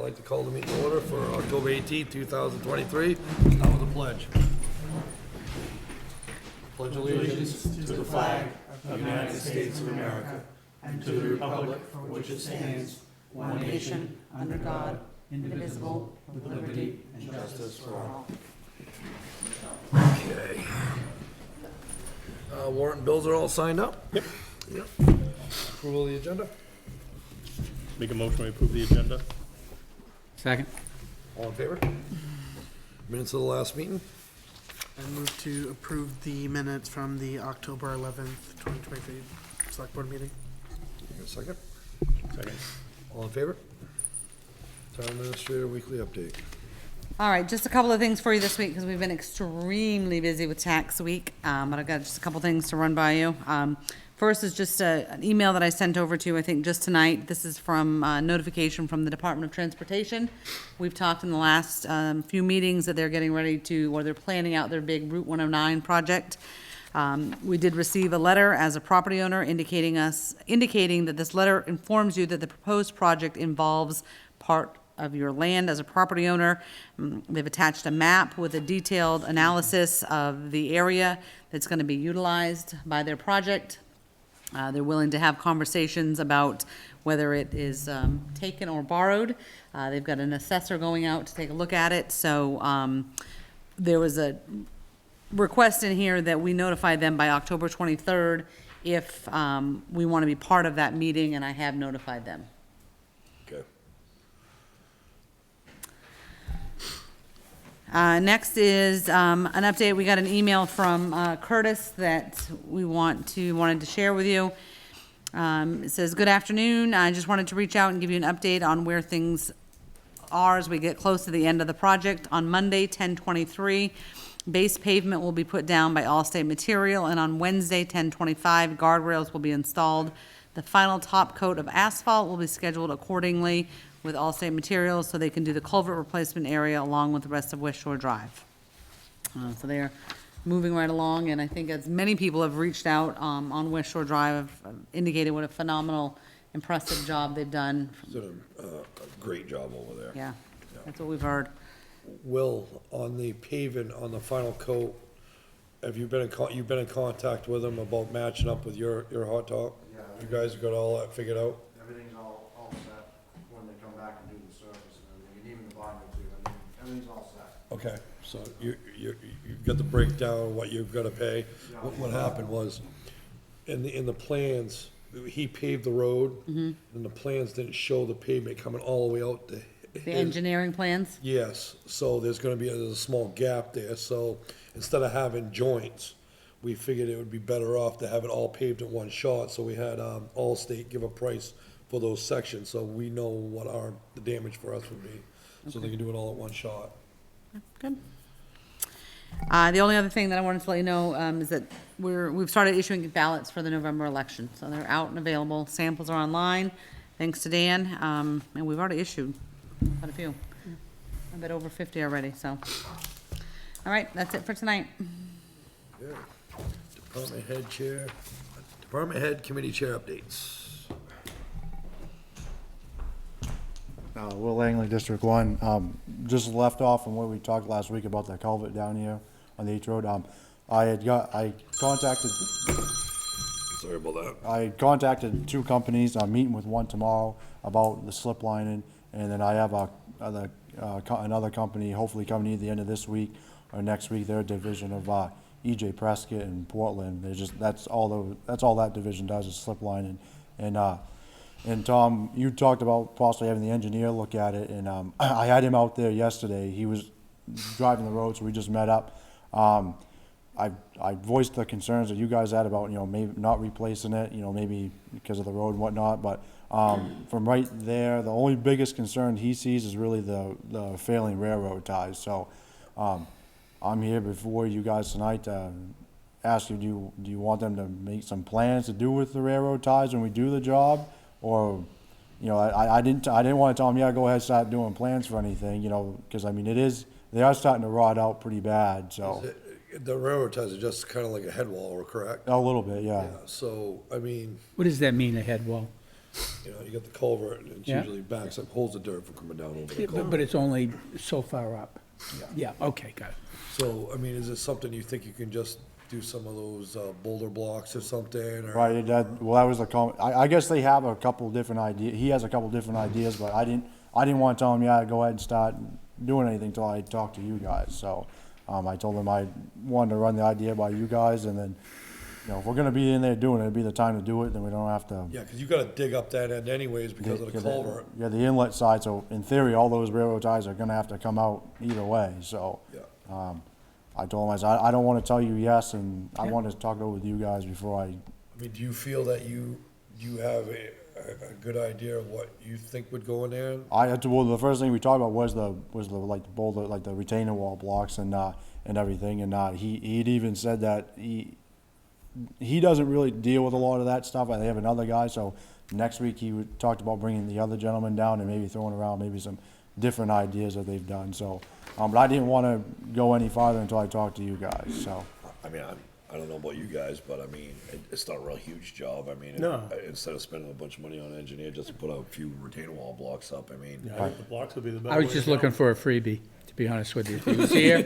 like to call the meeting to order for October 18th, 2023. Now with the pledge. Pledge allegiance to the flag of the United States of America and to the republic for which it stands, one nation, under God, indivisible, with liberty and justice for all. Okay. Warrant and bills are all signed up? Yep. Yep. Approval of the agenda? Make a motion to approve the agenda. Second. All in favor? Minutes of the last meeting? I move to approve the minutes from the October 11th, 2023 Select Board meeting. A second? Second. All in favor? Town Administrator Weekly Update. All right, just a couple of things for you this week, because we've been extremely busy with tax week, but I've got just a couple things to run by you. First is just an email that I sent over to you, I think, just tonight. This is from notification from the Department of Transportation. We've talked in the last few meetings that they're getting ready to, or they're planning out their big Route 109 project. We did receive a letter as a property owner indicating that this letter informs you that the proposed project involves part of your land as a property owner. They've attached a map with a detailed analysis of the area that's going to be utilized by their project. They're willing to have conversations about whether it is taken or borrowed. They've got an assessor going out to take a look at it. So there was a request in here that we notify them by October 23rd if we want to be part of that meeting, and I have notified them. Okay. Next is an update. We got an email from Curtis that we wanted to share with you. It says, "Good afternoon. I just wanted to reach out and give you an update on where things are as we get close to the end of the project. On Monday, 10/23, base pavement will be put down by Allstate Material, and on Wednesday, 10/25, guardrails will be installed. The final top coat of asphalt will be scheduled accordingly with Allstate Materials so they can do the culvert replacement area along with the rest of West Shore Drive." So they're moving right along, and I think as many people have reached out on West Shore Drive, have indicated what a phenomenal, impressive job they've done. Did a great job over there. Yeah, that's what we've heard. Will, on the paving, on the final coat, have you been you've been in contact with them about matching up with your hot top? Yeah. You guys got all that figured out? Everything's all set when they come back and do the surface and everything, and even the bottom too, I mean, everything's all set. Okay, so you've got the breakdown, what you've gotta pay. What happened was, in the plans, he paved the road, and the plans didn't show the pavement coming all the way out to The engineering plans? Yes, so there's a small gap there, so instead of having joints, we figured it would be better off to have it all paved in one shot, so we had, Allstate give a price for those sections, so we know what the damage for us would be, so they can do it all at one shot. Good. The only other thing that I wanted to let you know is that we've started issuing ballots for the November election, so they're out and available. Samples are online, thanks to Dan, and we've already issued quite a few. I bet over 50 already, so. All right, that's it for tonight. Yeah. Department head committee chair updates. Will Langley, District 1. Just left off from what we talked last week about the culvert down here on the H Road. I contacted Sorry about that. I contacted two companies. I'm meeting with one tomorrow about the slip lining, and then I have another company hopefully coming either the end of this week or next week. Their division of E.J. Prescott in Portland. That's all that division does is slip lining. And Tom, you talked about possibly having the engineer look at it, and I had him out there yesterday. He was driving the road, so we just met up. I voiced the concerns that you guys had about, maybe not replacing it, maybe because of the road and whatnot, but from right there, the only biggest concern he sees is really the failing railroad ties. So I'm here before you guys tonight to ask you, do you want them to make some plans to do with the railroad ties when we do the job? Or, I didn't want to tell them, yeah, go ahead, start doing plans for anything, because they are starting to rot out pretty bad, so. The railroad ties are just kinda like a head wall, correct? A little bit, yeah. Yeah, so, What does that mean, a head wall? You know, you got the culvert, and it Yeah. usually backs up, holds the dirt from coming down over the Yeah, culvert. but it's only so far up. Yeah, okay, got it. So, I mean, is it something you think you can just do some of those boulder blocks or something, or? Right, that was I guess they have a couple different ideas, he has a couple different ideas, but I didn't want to tell him, yeah, go ahead and start doing anything till I talked to you guys, so, I told him I wanted to run the idea by you guys, and then, you know, if we're gonna be in there doing it, it'd be the time to do it, then we don't have to. Yeah, 'cause you gotta dig up that end anyways because of the culvert. Yeah, the inlet side, so in theory, all those railroad ties are gonna have to come out either way, so. Yeah. I told him, I said, I don't wanna tell you yes, and I wanted to talk it over with you guys before I, I mean, do you feel that you have a good idea of what you think would go in there? well, the first thing we talked about was the like the boulder, like the retaining wall blocks and everything, and he'd even said that he doesn't really deal with a lot of that stuff, and they have another guy, so next week talked about bringing the other gentleman down and maybe throwing around maybe some different ideas that they've done, so, but I didn't wanna go any farther until I talked to you guys, so. I mean, I don't know about you guys, but I mean, it's not a real huge job. I mean, No. instead of spending a bunch of money on an engineer just to put a few retaining wall blocks up, I mean, Yeah, I think the blocks would be the better I was way just to go. looking for a freebie, to be honest with you. If he was here,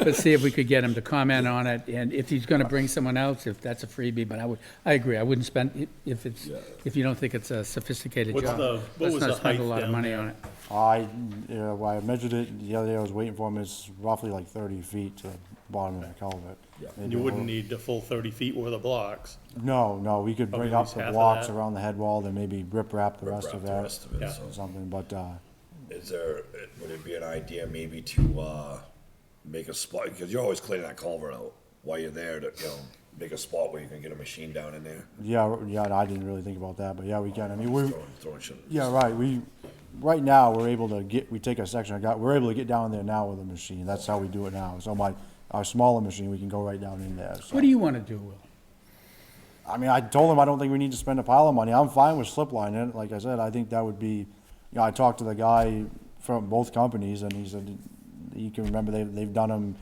let's see if we could get him to comment on it, and if he's gonna bring someone else, if that's a freebie, but I agree, I wouldn't spend, if you don't think it's a sophisticated What's job. what Let's was not the spend a height lot of down money there? on it. I measured it the other day, I was waiting for him, it's roughly like 30 feet to the bottom of the culvert. And you wouldn't need the full 30 feet worth of blocks. No, we could Probably bring at up least the half of blocks that. around the head wall, then maybe rip wrap the rip rest wrap of the that, rest of it, Yeah. so. or something, but, Is there, would it be an idea maybe to, make a spot, because you're always cleaning that culvert out while you're there to, you know, make a spot where you can get a machine down in there? yeah, I didn't really think about that, but yeah, we can, I mean, Throwing shit. yeah, right, right now, we're able to we take a section, we're able to get down there now with a machine, that's how we do it now, so our smaller machine, we can go right down in there, so. What do you wanna do, Will? I mean, I told him I don't think we need to spend a pile of money. I'm fine with slip lining it. Like I said, I think that would be, you know, I talked to the guy from both companies and he said, you can remember they've done them,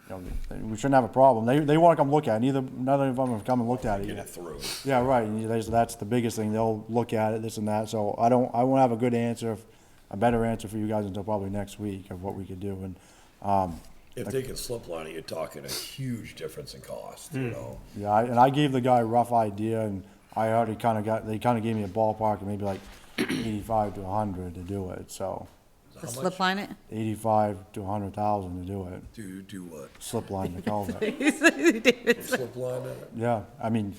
you know, we shouldn't have a problem. They want to come look at it. None of them have come and looked at it Get yet. it through. Yeah, right. And that's the biggest thing. They'll look at it, this and that. So I won't have a good answer, a better answer for you guys until probably next week of what we could do. And, If they can slip line it, you're talking a huge difference in cost, you know? yeah, I gave the guy a rough idea, and I already they kind of gave me a ballpark of maybe like 85 to 100 to do it, so The slip line it? 85 to 100,000 to do it, Do what? slip line the culvert. Slip line it? Yeah, I mean,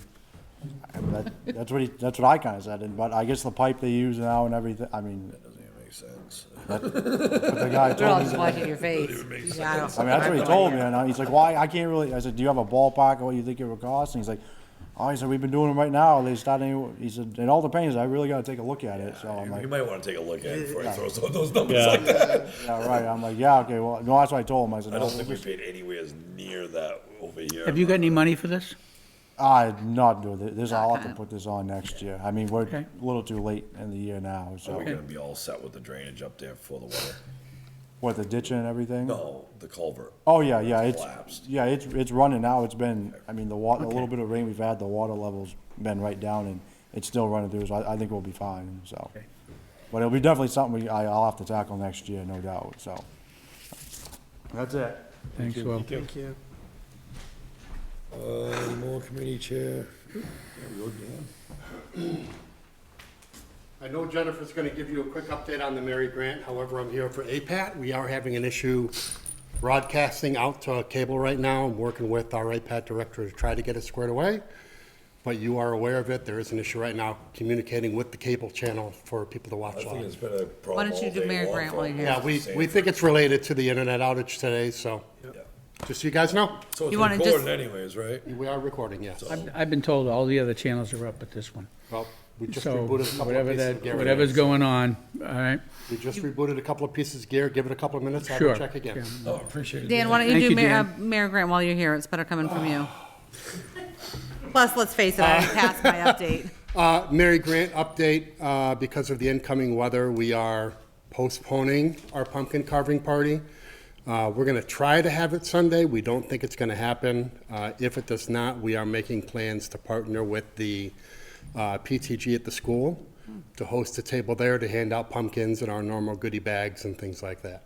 that's what I kind of said, but I guess the pipe they use now and everything, I mean, That doesn't even make sense. but the guy They're all told me, just watching your face. Yeah, I don't- I mean, that's what he told me, and he's like, why, I can't really, I said, do you have a ballpark of what you think it would cost? And he's like, oh, he said, we've been doing them right now, they starting, he said, it all depends, I really gotta take a look at it, so I'm You like, might wanna take a look at it before you throw some of those numbers like Yeah. that. yeah, right, I'm like, yeah, okay, well, no, that's what I told him, I said, I no, don't think we paid anywhere near that over here. Have you got any money for this? not do this, I'll have to put this on next year, I mean, we're Okay. a little too late in the year now, Are so, we gonna be all set with the drainage up there for the winter? what, the ditching and everything? No, the culvert. Oh, yeah, Collapsed. it's running now, it's been, I mean, the little bit of rain we've had, the water level's been right down, and it's still running through, so I think we'll be fine, so. Okay. But it'll be definitely something I'll have to tackle next year, no doubt, so. That's it. Thanks, Will. Thank you. Any more committee chair? I know Jennifer's gonna give you a quick update on the Mary Grant, however, I'm here for APAT. We are having an issue broadcasting out to cable right now. I'm working with our APAT director to try to get it squared away. But you are aware of it, there is an issue right now communicating with the cable channel for people to watch I think on. it's been a problem Why don't you all do day Mary long Grant for while you're here? Yeah, we Sanford. think it's related to the internet outage today, so, Yeah. just so you guys know, So it's You wanna recorded just- anyways, right? we are recording, yes. I've been told all the other channels are up but this one. Well, we just So rebooted a couple of whatever pieces of gear. whatever's going on, all right? We just rebooted a couple of pieces of gear, give it a couple of minutes, have Sure. it check again. Yeah. Oh, appreciate it. Dan, why don't Thank you you, do Dan. Mayor Grant while you're here? It's better coming from you. Plus, let's face it, I already passed my update. Mary Grant update, because of the incoming weather, we are postponing our pumpkin carving party. We're gonna try to have it Sunday. We don't think it's gonna happen. If it does not, we are making plans to partner with the PTG at the school to host a table there to hand out pumpkins and our normal goodie bags and things like that.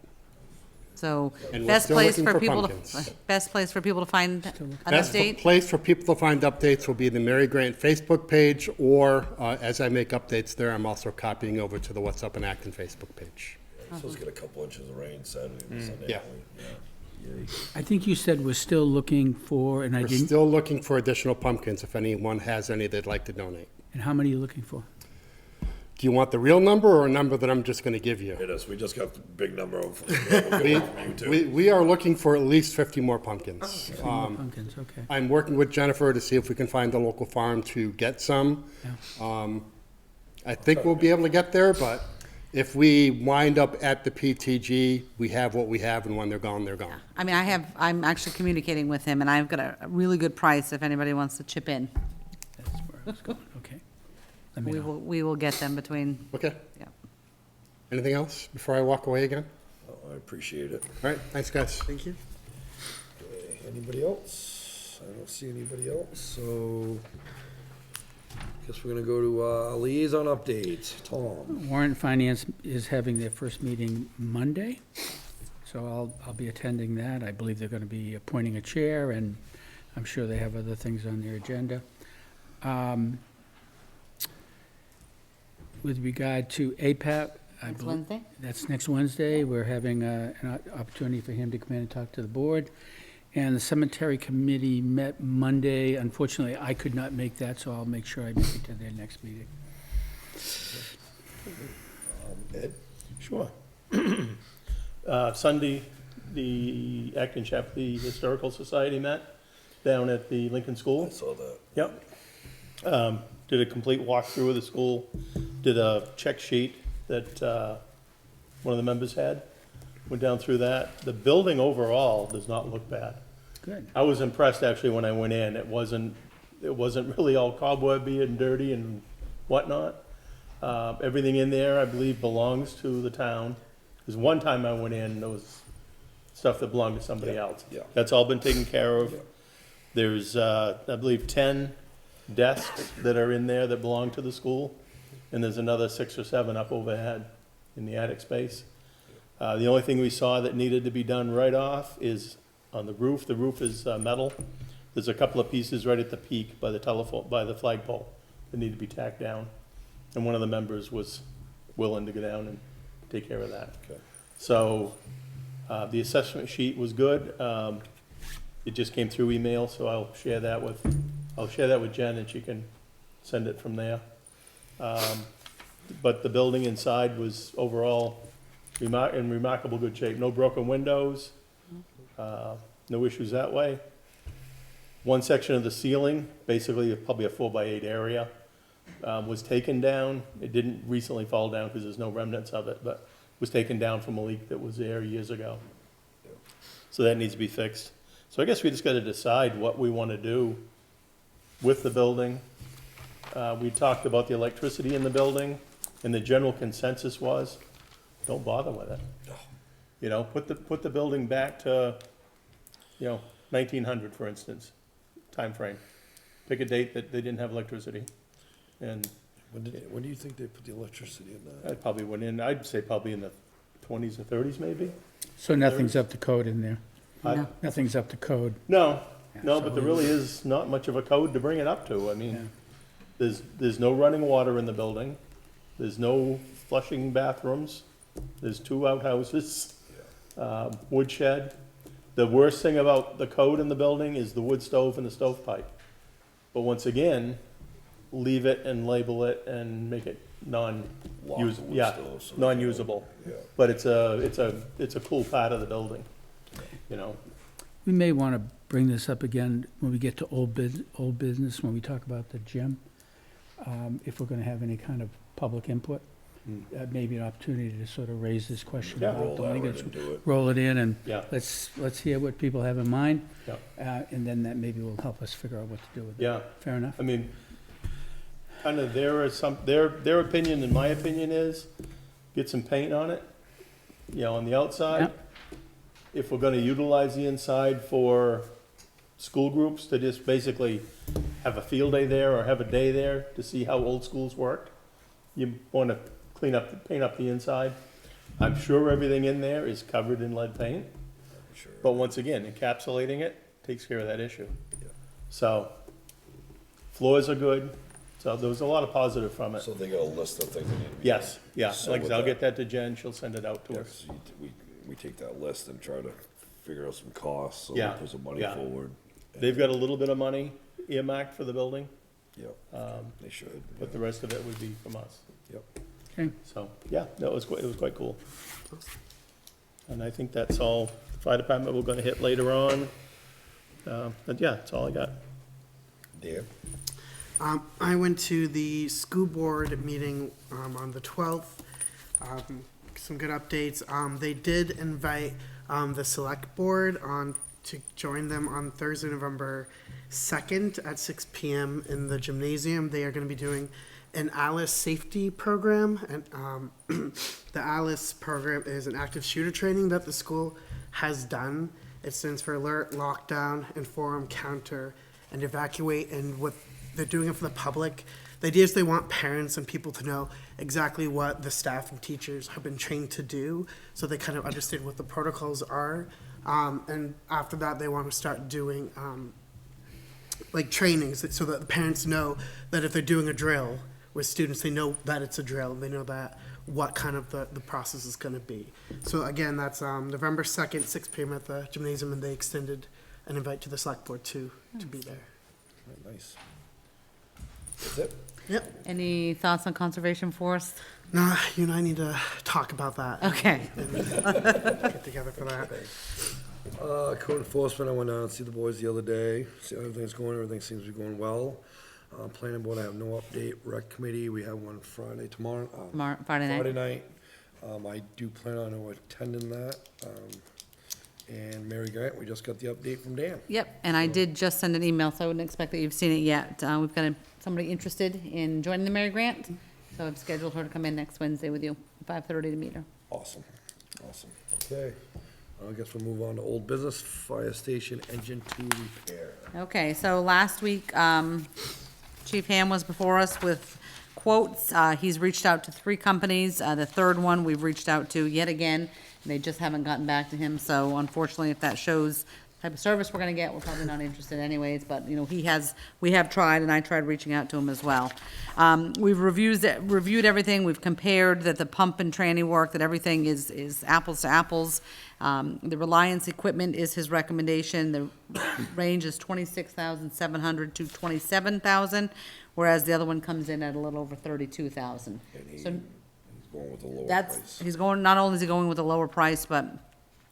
So, And we're best still place looking for for people pumpkins. best place for people to find an Best update? place for people to find updates will be the Mary Grant Facebook page, or as I make updates there, I'm also copying over to the What's Up in Acton Facebook page. We're supposed to get a couple inches of rain Saturday and Sunday. Yeah. aren't we? I think you said we're still looking for, and I We're didn't, still looking for additional pumpkins if anyone has any they'd like to donate. and how many are you looking for? Do you want the real number or a number that I'm just gonna give you? Hit us, we just got the big number of, We are looking for at least 50 more pumpkins. Pumpkins, okay. I'm working with Jennifer to see if we can find a local farm to get some. I think we'll be able to get there, but if we wind up at the PTG, we have what we have, and when they're gone, they're gone. I mean, I'm actually communicating with him, and I've got a really good price if anybody wants to chip in. That's where I was going, okay. Let me know. We will get them between, Okay? yeah. Anything else before I walk away again? Oh, I appreciate it. All right, thanks, guys. Thank you. Okay, anybody else? I don't see anybody else, so guess we're gonna go to, liaison updates. Tom? Warrant Finance is having their first meeting Monday, so I'll be attending that. I believe they're gonna be appointing a chair, and I'm sure they have other things on their agenda. With regard to APAP, I Next believe. Wednesday? That's next Wednesday. We're having an opportunity for him to come in and talk to the board. And the cemetery committee met Monday. Unfortunately, I could not make that, so I'll make sure I make it to their next meeting. Ed? Sure. Sunday, the Acton Shepley Historical Society met down at the Lincoln School. I saw that. Yep. Did a complete walkthrough of the school, did a check sheet that one of the members had, went down through that. The building overall does not look bad. Good. I was impressed actually when I went in. It wasn't really all cobwebby and dirty and whatnot. Everything in there, I believe, belongs to the town. Because one time I went in, there was stuff that belonged to somebody else. yeah. That's all been taken care of. There's, I believe, 10 desks that are in there that belong to the school, and there's another 6 or 7 up overhead in the attic space. The only thing we saw that needed to be done right off is on the roof. The roof is metal. There's a couple of pieces right at the peak by the flagpole that need to be tacked down. And one of the members was willing to go down and take care of that. Okay. So, the assessment sheet was good. It just came through email, so I'll share that with Jen, and she can send it from there. But the building inside was overall in remarkable good shape. No broken windows, no issues that way. One section of the ceiling, basically probably a 4x8 area, was taken down. It didn't recently fall down because there's no remnants of it, but was taken down from a leak that was there years ago. So that needs to be fixed. So I guess we just gotta decide what we wanna do with the building. We talked about the electricity in the building, and the general consensus was, don't bother with it. You know, put the building back to, 1900, for instance, time frame. Pick a date that they didn't have electricity. And When do you think they put the electricity in that? I probably went in, I'd say probably in the 20s or 30s, maybe. So nothing's up to code in there? No. Nothing's up to code? No, no, so but there really is not much of a code to bring it up to. I mean, there's no running water in the building. There's no flushing bathrooms. There's 2 outhouses, woodshed. The worst thing about the code in the building is the wood stove and the stovepipe. But once again, leave it and label it and make it non-usable. wood Yeah, stove, so- non-usable. Yeah. But it's a cool part of the building, you know. We may want to bring this up again when we get to old business, when we talk about the gym. If we're going to have any kind of public input, maybe an opportunity to sort of raise this question Yeah. about Roll the that language. right into it. Roll it in, and Yeah. let's hear what people have in mind. Yeah. And then that maybe will help us figure out what to do with it. Yeah. Fair enough? I mean, kind of their opinion and my opinion is, get some paint on it, on the outside. Yep. If we're gonna utilize the inside for school groups to just basically have a field day there or have a day there to see how old schools work, you wanna paint up the inside. I'm sure everything in there is covered in lead paint, Sure. but once again, encapsulating it takes care of that issue. Yeah. So, floors are good, so there was a lot of positive from it. So they got a list of things that need to be. Yes, yeah, So like I with said, I'll that- get that to Jen, she'll send it out to Yeah, us. 'cause we take that list and try to figure out some costs, so we Yeah, put some money yeah. forward. They've got a little bit of money earmarked for the building, Yep, they should. but the rest of it would be from us. Yep. Okay. So, yeah, that was it was quite cool. And I think that's all, the fire department we're gonna hit later on. But yeah, that's all I got. Dan? I went to the school board meeting on the 12th. Some good updates. They did invite the select board on to join them on Thursday, November 2nd at 6 p.m. in the gymnasium. They are going to be doing an ALICE safety program. And the ALICE program is an active shooter training that the school has done. It stands for Alert, Lockdown, Inform, Counter, and Evacuate. And what they're doing it for the public. The idea is they want parents and people to know exactly what the staff and teachers have been trained to do, so they kind of understand what the protocols are. And after that, they want to start doing like trainings so that the parents know that if they're doing a drill with students, they know that it's a drill. They know that what kind of the process is going to be. So again, that's November 2nd, 6 p.m. at the gymnasium, and they extended an invite to the select board to be there. Nice. That's it? Yep. Any thoughts on conservation forest? Nah, you and I need to talk about that. Okay. Get together for that. Code enforcement, I went down and see the boys the other day, see how everything's going, everything seems to be going well. Planning board, I have no update. Rec committee, we have one tomorrow. Friday night? Friday night. I do plan on attending that. And Mary Grant, we just got the update from Dan. Yep, and I did just send an email, so I wouldn't expect that you've seen it yet. We've got somebody interested in joining the Mary Grant, so I've scheduled her to come in next Wednesday with you, 5:30 to meet her. Awesome, awesome. Okay, I guess we'll move on to old business, fire station engine 2 repair. Okay, so last week, Chief Ham was before us with quotes. He's reached out to 3 companies. The third one we've reached out to yet again. They just haven't gotten back to him, so unfortunately, if that shows the type of service we're gonna get, we're probably not interested anyways, but, you know, we have tried, and I tried reaching out to him as well. We've reviewed everything, we've compared that the pump and tranny work, that everything is apples to apples. The Reliance equipment is his recommendation, the range is 26,700 to 27,000, whereas the other one comes in at a little over 32,000. And So he's going with a lower that's, price. he's going, not only is he going with a lower price, but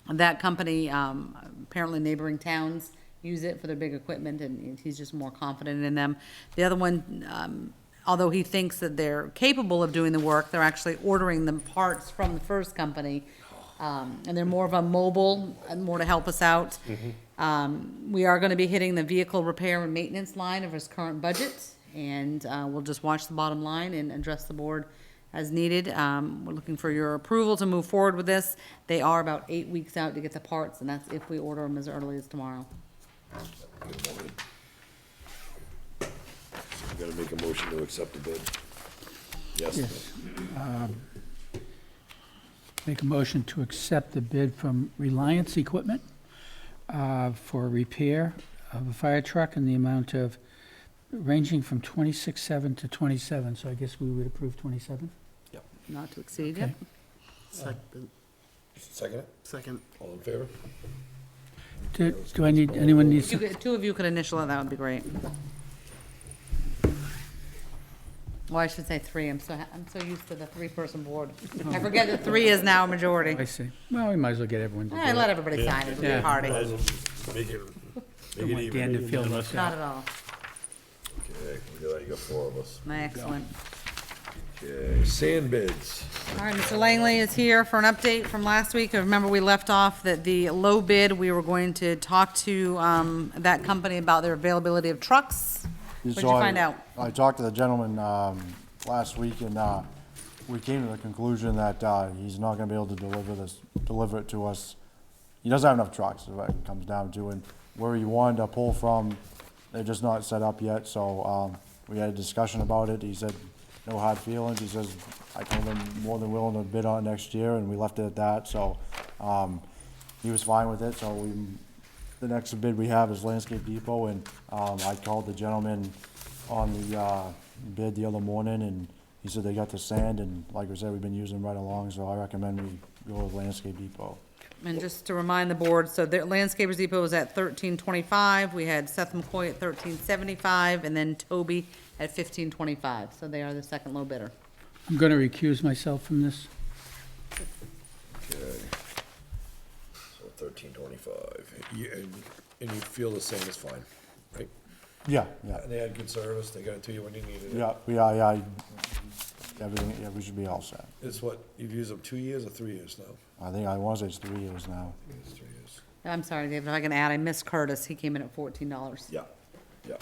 that company, apparently neighboring towns use it for their big equipment, and he's just more confident in them. The other one, although he thinks that they're capable of doing the work, they're actually ordering the parts from the first company. And they're more of a mobile, and more to help us out. We are gonna be hitting the vehicle repair and maintenance line of his current budget, and we'll just watch the bottom line and address the board as needed. We're looking for your approval to move forward with this. They are about 8 weeks out to get the parts, and that's if we order them as early as tomorrow. Good morning. So we gotta make a motion to accept the bid. Yes. Yes. Make a motion to accept the bid from Reliance Equipment for repair of a fire truck in the amount of, ranging from 26,700 to 27, so I guess we would approve 27? Not to exceed, Okay. yep. Second it? Second. All in favor? Do I need, anyone needs You to, could- Two of you could initial it, that would be great. Well, I should say 3, I'm so used to the 3-person board. I forget that 3 is now a majority. I see. Well, we might as well get everyone to do I let it. everybody sign it, it'll be Yeah. a party. Make it Don't want Dan to feel left Not out. at all. Okay, look at that, you got 4 of us. Excellent. Okay, sand bids. All right, Mr. Langley is here for an update from last week. Remember, we left off that the low bid, we were going to talk to that company about their availability of trucks. What'd you So find out? I talked to the gentleman last week, and we came to the conclusion that he's not gonna be able to deliver it to us. He doesn't have enough trucks, is what it comes down to, and where he wanted to pull from, they're just not set up yet, so we had a discussion about it. He said no hard feelings. He says, I told him more than willing to bid on it next year, and we left it at that, so, he was fine with it, so the next bid we have is Landscape Depot, and, I called the gentleman on the, bid the other morning, and he said they got the sand, and like I said, we've been using them right along, so I recommend we go with Landscape Depot. And just to remind the board, so the Landscapers Depot was at $13.25, we had Seth McCoy at $13.75, and then Toby at $15.25, so they are the second low bidder. I'm gonna recuse myself from this. Okay. So 1325. And you feel the same is fine, right? Yeah, yeah, And they had good service, they got it to you when you needed it. yeah, everything, yeah, we should be all set. It's what, you've used them 2 years or 3 years now? I think I was, it's 3 years now. It's 3 years. I'm sorry, David, if I can add, I missed Curtis, he came in at $14. Yeah, yeah.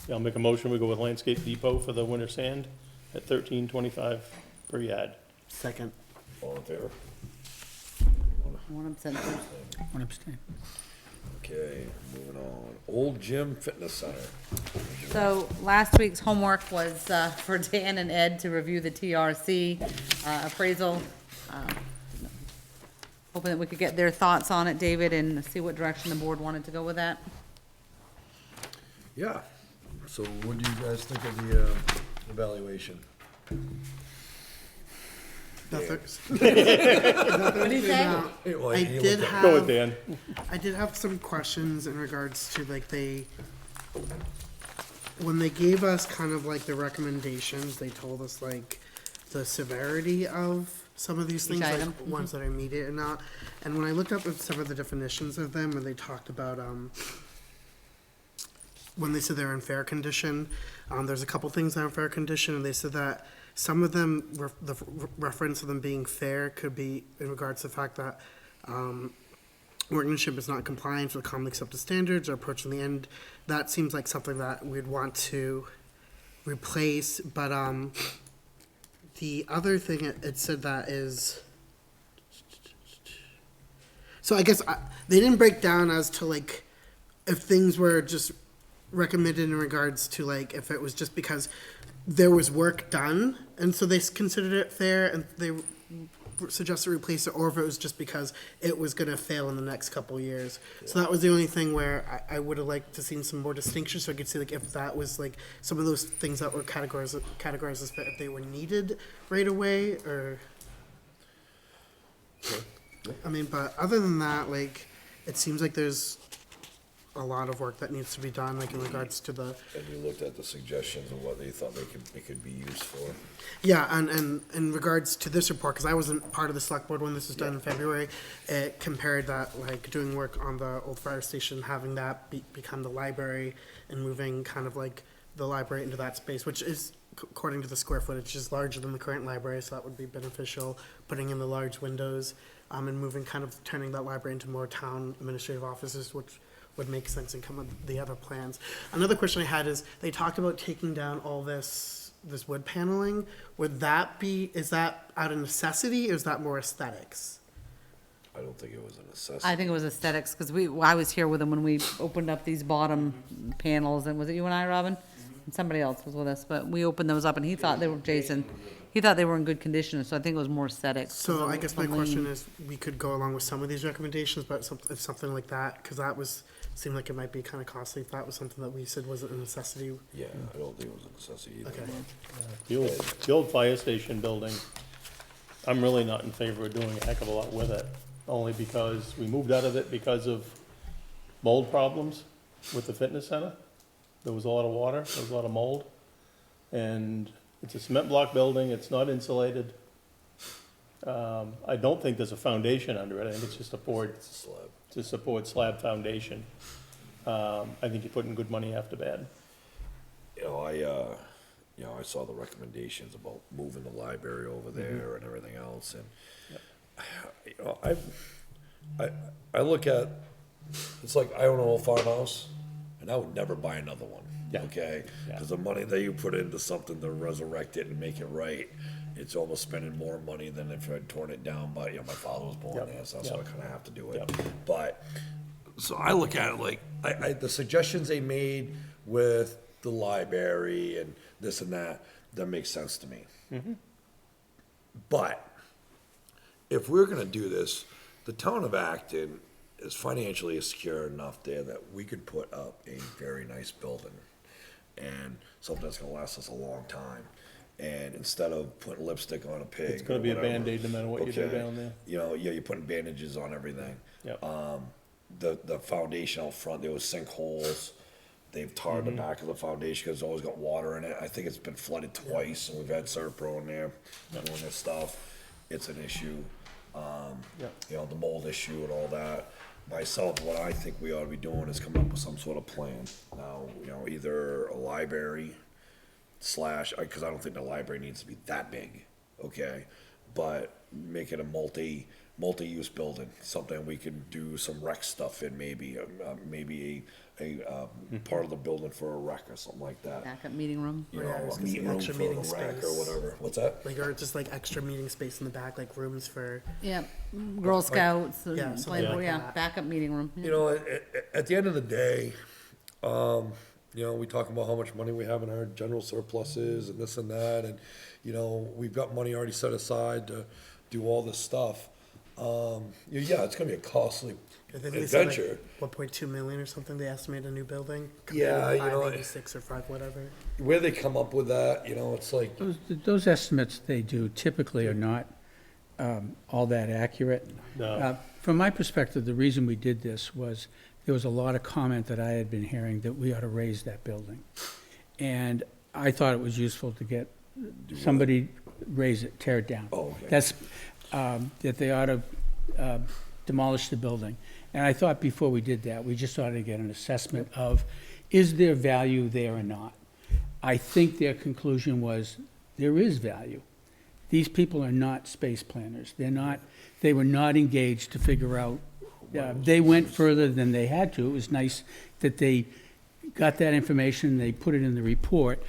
Yeah, I'll make a motion, we go with Landscape Depot for the winter sand at $13.25 per yard. Second. All in favor? One abstention. One abstain. Okay, moving on. Old Gym Fitness Center. So last week's homework was for Dan and Ed to review the TRC appraisal. Hoping that we could get their thoughts on it, David, and see what direction the board wanted to go with that. Yeah, so what do you guys think of the evaluation? Nothing. What do you say? Well, I you did looked at- Go with have, Dan. I did have some questions in regards to like when they gave us kind of like the recommendations, they told us like the severity of some of these Each things, like item. ones that are immediate and not. And when I looked up at some of the definitions of them, and they talked about when they said they're in fair condition, there's a couple things that are in fair condition, and they said that some of them, the reference of them being fair could be in regards to the fact that workmanship is not in compliance with commonly accepted standards or approaching the end. That seems like something that we'd want to replace, but the other thing it said that is, so I guess they didn't break down as to like if things were just recommended in regards to like if it was just because there was work done and so they considered it fair and they suggested to replace it, or if it was just because it was going to fail in the next couple of years. So that was the only thing where I would have liked to seen some more distinction, so I could see like if that was like some of those things that were categorized as if they were needed right away, or I mean, but other than that, like it seems like there's a lot of work that needs to be done, like in regards to the And you looked at the suggestions of what they thought it could be used for. yeah, and in regards to this report, because I wasn't part of the select board when this was done in February, it compared that like doing work on the old fire station, having that become the library, and moving kind of like the library into that space, which is according to the square footage is larger than the current library, so that would be beneficial. Putting in the large windows, and moving kind of turning that library into more town administrative offices, which would make sense in some of the other plans. Another question I had is, they talked about taking down all this wood paneling. Would that be, is that out of necessity, or is that more aesthetics? I don't think it was a necessity. I think it was aesthetics, because I was here with them when we opened up these bottom panels, and was it you and I, Robin? And somebody else was with us, but we opened those up, and he thought they were, Jason, he thought they were in good condition, so I think it was more aesthetics. So I guess my The lean. question is, we could go along with some of these recommendations, but if something like that, because that seemed like it might be kind of costly, if that was something that we said wasn't a necessity. Yeah, I don't think it was a necessity either. Okay. The old fire station building, I'm really not in favor of doing a heck of a lot with it, only because we moved out of it because of mold problems with the fitness center. There was a lot of water, there was a lot of mold, and it's a cement block building, it's not insulated. I don't think there's a foundation under it, I think it's just a board, It's a slab. just a board slab foundation. I think you're putting good money after bad. I saw the recommendations about moving the library over there and everything else, and I look at, it's like I own an old farmhouse, and I would never buy another one. Yeah. Okay, Yeah. because the money that you put into something to resurrect it and make it right, it's almost spending more money than if I'd torn it down. But my father was born Yep. there, so Yep. I kind of have to do it. Yep. But so I look at it like the suggestions they made with the library and this and that. that makes sense to me. But if we're gonna do this, the town of Acton is financially secure enough there that we could put up a very nice building and something that's gonna last us a long time. And instead of putting lipstick on a pig. It's gonna or be a whatever, Band-Aid no matter what you do okay, down there. You know, yeah, you're putting bandages on everything. Yep. The foundation out front, there was sinkholes. They've tarred the back of the foundation because it's always got water in it. I think it's been flooded twice, and we've had Serpro in there doing this stuff. It's an issue. Yep. You know, the mold issue and all that. Myself, what I think we ought to be doing is coming up with some sort of plan. Now, you know, either a library slash, because I don't think the library needs to be that big, okay? But make it a multi-use building, something we can do some rec stuff in, maybe, maybe a part of the building for a rec or something like that. Backup meeting room. You Yeah, I know, was a gonna say meeting room extra for meeting the rec or space. whatever. What's that? Like, or just like extra meeting space in the back, like rooms for, Yep, Girl Scouts, Yeah, and something like yeah, that. backup meeting room. You know, at the end of the day, you know, we talk about how much money we have in our general surpluses and this and that, and, you know, we've got money already set aside to do all this stuff. Yeah, it's gonna be a costly I think they said adventure. like 1.2 million or something, they estimate a new building. Yeah, you know, 586 or 5 whatever. Where they come up with that, you know, it's like, Those estimates they do typically are not all that accurate. No. From my perspective, the reason we did this was there was a lot of comment that I had been hearing that we ought to raise that building. And I thought it was useful to get somebody raise it, tear it down. Oh, okay. That's, that they ought to demolish the building. And I thought before we did that, we just ought to get an assessment of, is there value there or not? I think their conclusion was, there is value. These people are not space planners. They were not engaged to figure out, they went further than they had to. It was nice that they got that information, they put it in the report.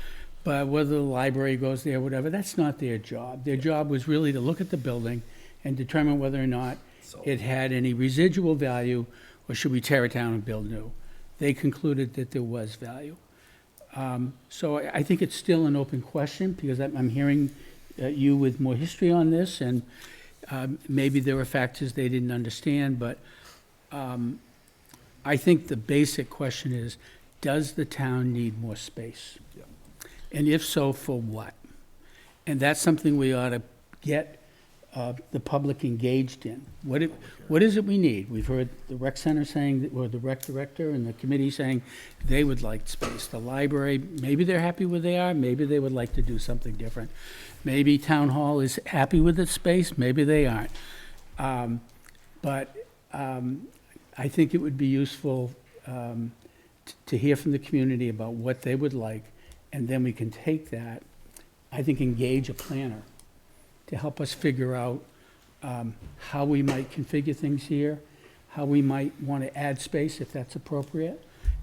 But whether the library goes there, whatever, that's not their job. Their job was really to look at the building and determine whether or not it had any residual value, or should we tear it down and build new. They concluded that there was value. So I think it's still an open question, because I'm hearing you with more history on this, and maybe there were factors they didn't understand, but I think the basic question is, does the town need more space? And if so, for what? And that's something we ought to get the public engaged in. What is it we need? We've heard the rec center saying, or the rec director and the committee saying they would like space. The library, maybe they're happy where they are, maybe they would like to do something different. Maybe town hall is happy with its space, maybe they aren't. But I think it would be useful to hear from the community about what they would like, and then we can take that, I think, engage a planner to help us figure out how we might configure things here, how we might want to add space if that's appropriate,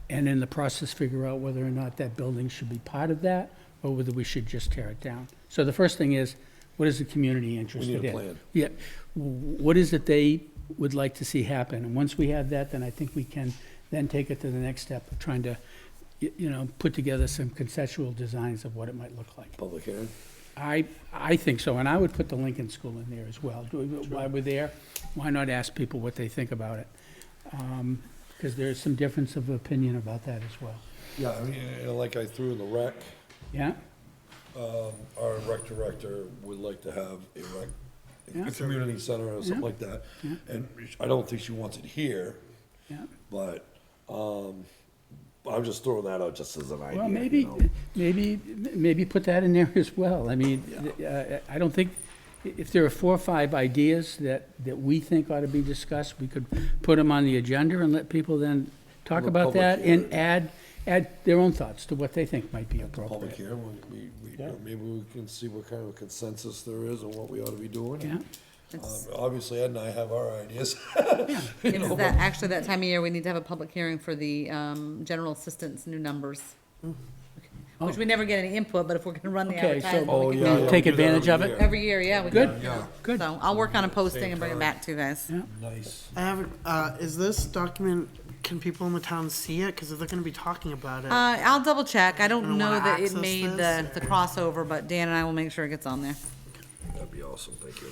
and in the process, figure out whether or not that building should be part of that, or whether we should just tear it down. So the first thing is, what is the community interested in? We need a plan. Yeah, what is it they would like to see happen? And once we have that, then I think we can then take it to the next step of trying to, you know, put together some conceptual designs of what it might look like. public hearing. I think so, and I would put the Lincoln School in there as well. While we're there, why not ask people what they think about it? Because there's some difference of opinion about that as well. Yeah, I mean, and like I threw in the rec, Yeah? our rec director would like to have Yeah. a community center or something Yeah. like that. Yeah. And I don't think she wants it here, Yeah. but, I'm just throwing that out just as an idea. Well, you maybe put that in there as well. I mean, I don't think, if there are 4 or 5 ideas that we think ought to be discussed, we could put them on the agenda and let people then talk Have a about public that and hearing. add their own thoughts to what they think might be Public appropriate. hearing, Yeah. maybe we can see what kind of consensus there is on what we ought to be doing. Yeah, Obviously, Ed and I have our ideas. It's that, actually that time of year, we need to have a public hearing for the general assistance new numbers. which we never get any input, but if we're gonna run the Okay, so- advertisement, Oh, we yeah, can yeah, do Take we do that advantage of every it? year. every year, yeah, we Good. can. Good. So I'll work on a posting and bring it back to you guys. Yeah. Nice. I have, is this document, can people in the town see it? Cause they're gonna be talking about it. I'll double check. I don't Gonna know wanna that it access made this, the or- crossover, but Dan and I will make sure it gets on there. That'd be awesome, thank you.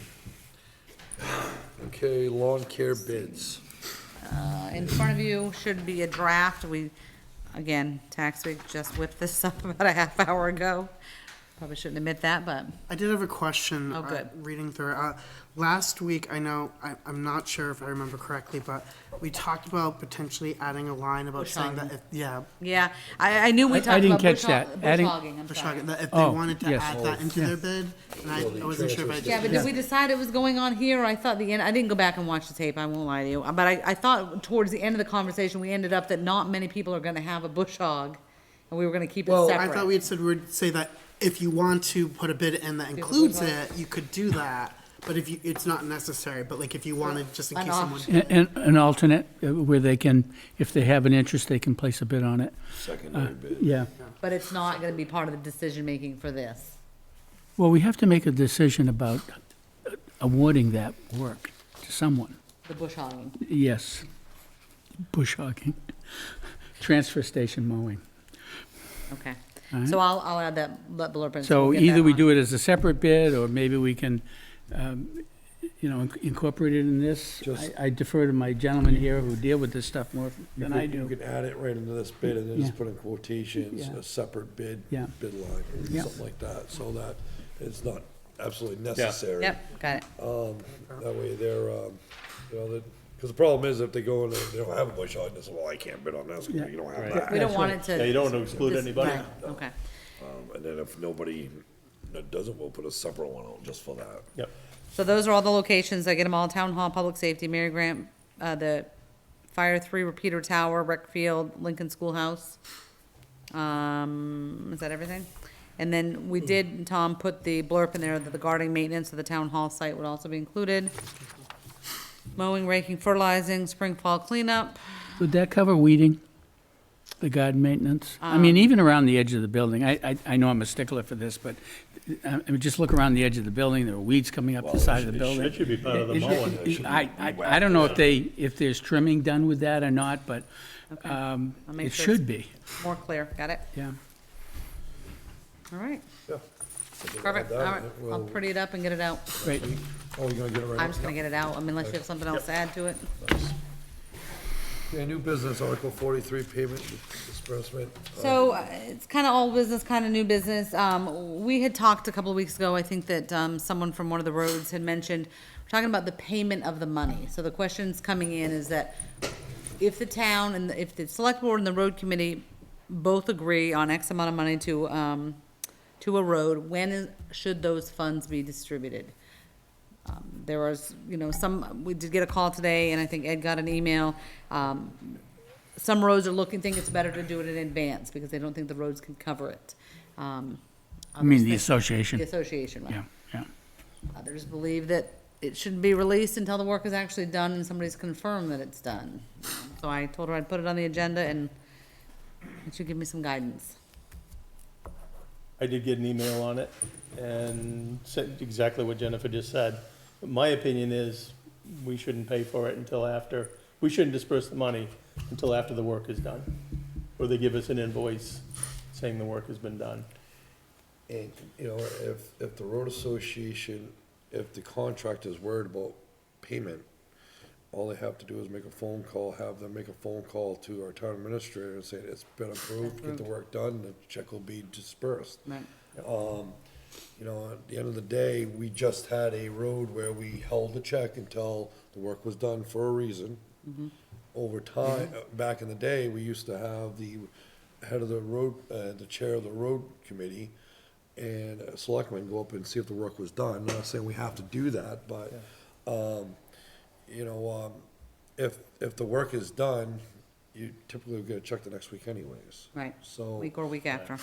Okay, lawn care bids. In front of you should be a draft. We, again, tax week just whipped this up about a half hour ago. Probably shouldn't admit that, but I did have a question. Oh, good. Reading through it. Last week, I'm not sure if I remember correctly, but we talked about potentially adding a line about Bush saying that, hogging. yeah, I knew we I talked didn't about catch bush that. bush Adding- hogging, I'm for sorry. shocking, that if they Oh, wanted to yes. add that into Yeah. their bid, and I wasn't sure if I did. Yeah, but did we decide it was going on here, or I thought the end, I didn't go back and watch the tape, I won't lie to you, but I thought towards the end of the conversation, we ended up that not many people are gonna have a bush hog, and we were gonna keep it Well, I thought separate. we had said we'd say that if you want to put a bid in that includes it, you could do that. But if you, it's not necessary, but like if you wanted, just in An case someone. option. An alternate, where they can, if they have an interest, they can place a bid on it. Secondary bid. Yeah. But it's not gonna be part of the decision-making for this. Well, we have to make a decision about awarding that work to someone. The bush hogging. Yes. Bush hogging. Transfer station mowing. Okay. Alright. So I'll add that, let blurb in. So we'll get either that we on. do it as a separate bid, or maybe we can, incorporate it in this. Just- I defer to my gentleman here who deal with this stuff more You than I could, you do. could add it right into this bid and then just Yeah. put in quotations, Yeah. a separate bid, Yeah. bid line, or Yeah. something like that, so that it's not absolutely necessary. Yep, got it. That way they're, because the problem is if they go and they don't have a bush hog, they say, well, I can't bid on this, Yeah. because you don't have Right. that. We don't That's want right. it to. Yeah, you don't want to exclude Just- anybody. right, Okay. And then if nobody that doesn't, we'll put a separate one out just for that. Yep. So those are all the locations. I get them all: Town Hall, Public Safety, Mary Grant, the Fire 3 Repeater Tower, Rec Field, Lincoln Schoolhouse. Is that everything? And then we did, Tom, put the blurb in there that the guarding maintenance of the Town Hall site would also be included. Mowing, raking, fertilizing, spring, fall cleanup. Would that cover weeding, the garden maintenance? I mean, even around the edge of the building. I know I'm a stickler for this, but I mean, just look around the edge of the building, there are weeds coming up the side of the building. That should be part of the mowing. I don't know if there's trimming done with that or not, but I'll make it sure should it's be, more clear. Got it? yeah. All right. Yeah. Perfect. All That, right. I'll well, pretty it up and get it out. Great. Oh, you're gonna get it right? I'm just gonna get it out, I mean, unless you have something else to add to it. Yeah, new business, Article 43, payment disbursement. So it's kind of old business, kind of new business. We had talked a couple of weeks ago, I think that someone from one of the roads had mentioned, we're talking about the payment of the money. So the questions coming in is that if the town and if the select board and the road committee both agree on X amount of money to a road, should those funds be distributed? There was, we did get a call today, and I think Ed got an email. Some roads think it's better to do it in advance, because they don't think the roads can cover it. I mean, the association, The association, right. yeah, yeah. Others believe that it shouldn't be released until the work is actually done and somebody's confirmed that it's done. So I told her I'd put it on the agenda, and it should give me some guidance. I did get an email on it and said exactly what Jennifer just said. But my opinion is we shouldn't pay for it until after, we shouldn't disperse the money until after the work is done. Or they give us an invoice saying the work has been done. And, if the road association, if the contractor's worried about payment, all they have to do is make a phone call, have them make a phone call to our town administrator and say it's been approved, get the work done, the check will be dispersed. Right. At the end of the day, we just had a road where we held the check until the work was done for a reason. Over time, back in the day, we used to have the head of the road, the chair of the road committee, and a selectman go up and see if the work was done. I'm not saying we have to do that, but, if the work is done, you typically get a check the next week anyways. Right, So week or week after.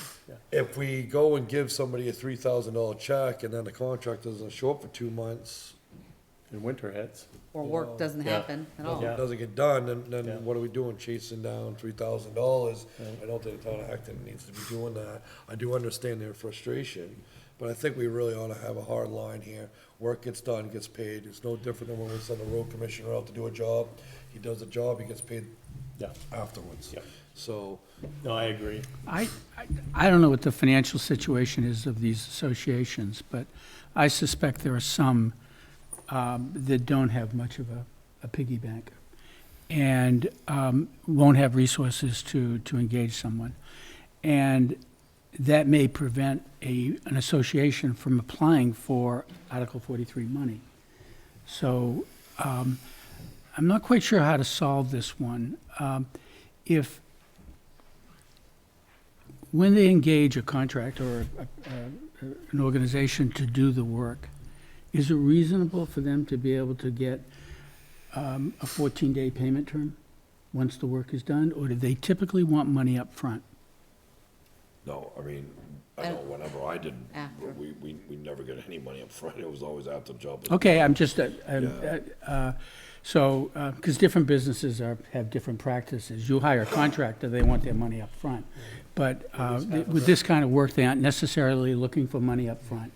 if we go and give somebody a $3,000 check and then the contract doesn't show up for 2 months, And winter hits. or work doesn't Yeah. happen at all. Yeah. If it doesn't get done, Yeah. then what are we doing, chasing down $3,000? I don't think the town of Acton needs to be doing that. I do understand their frustration, but I think we really ought to have a hard line here. Work gets done, gets paid. It's no different than when we send a road commissioner out to do a job. He does the job, he gets paid Yeah, afterwards. Yeah. So, no, I agree. I don't know what the financial situation is of these associations, but I suspect there are some that don't have much of a piggy bank and won't have resources to engage someone. And that may prevent an association from applying for Article 43 money. So I'm not quite sure how to solve this one. If, when they engage a contractor or an organization to do the work, is it reasonable for them to be able to get a 14-day payment term once the work is done? Or do they typically want money up front? No, I mean, I know whenever I did, After. we never get any money up front. It was always after the job. was Okay, I'm just, Yeah. so, because different businesses have different practices. You hire a contractor, they want their money up front. But with this kind of work, they aren't necessarily looking for money up front.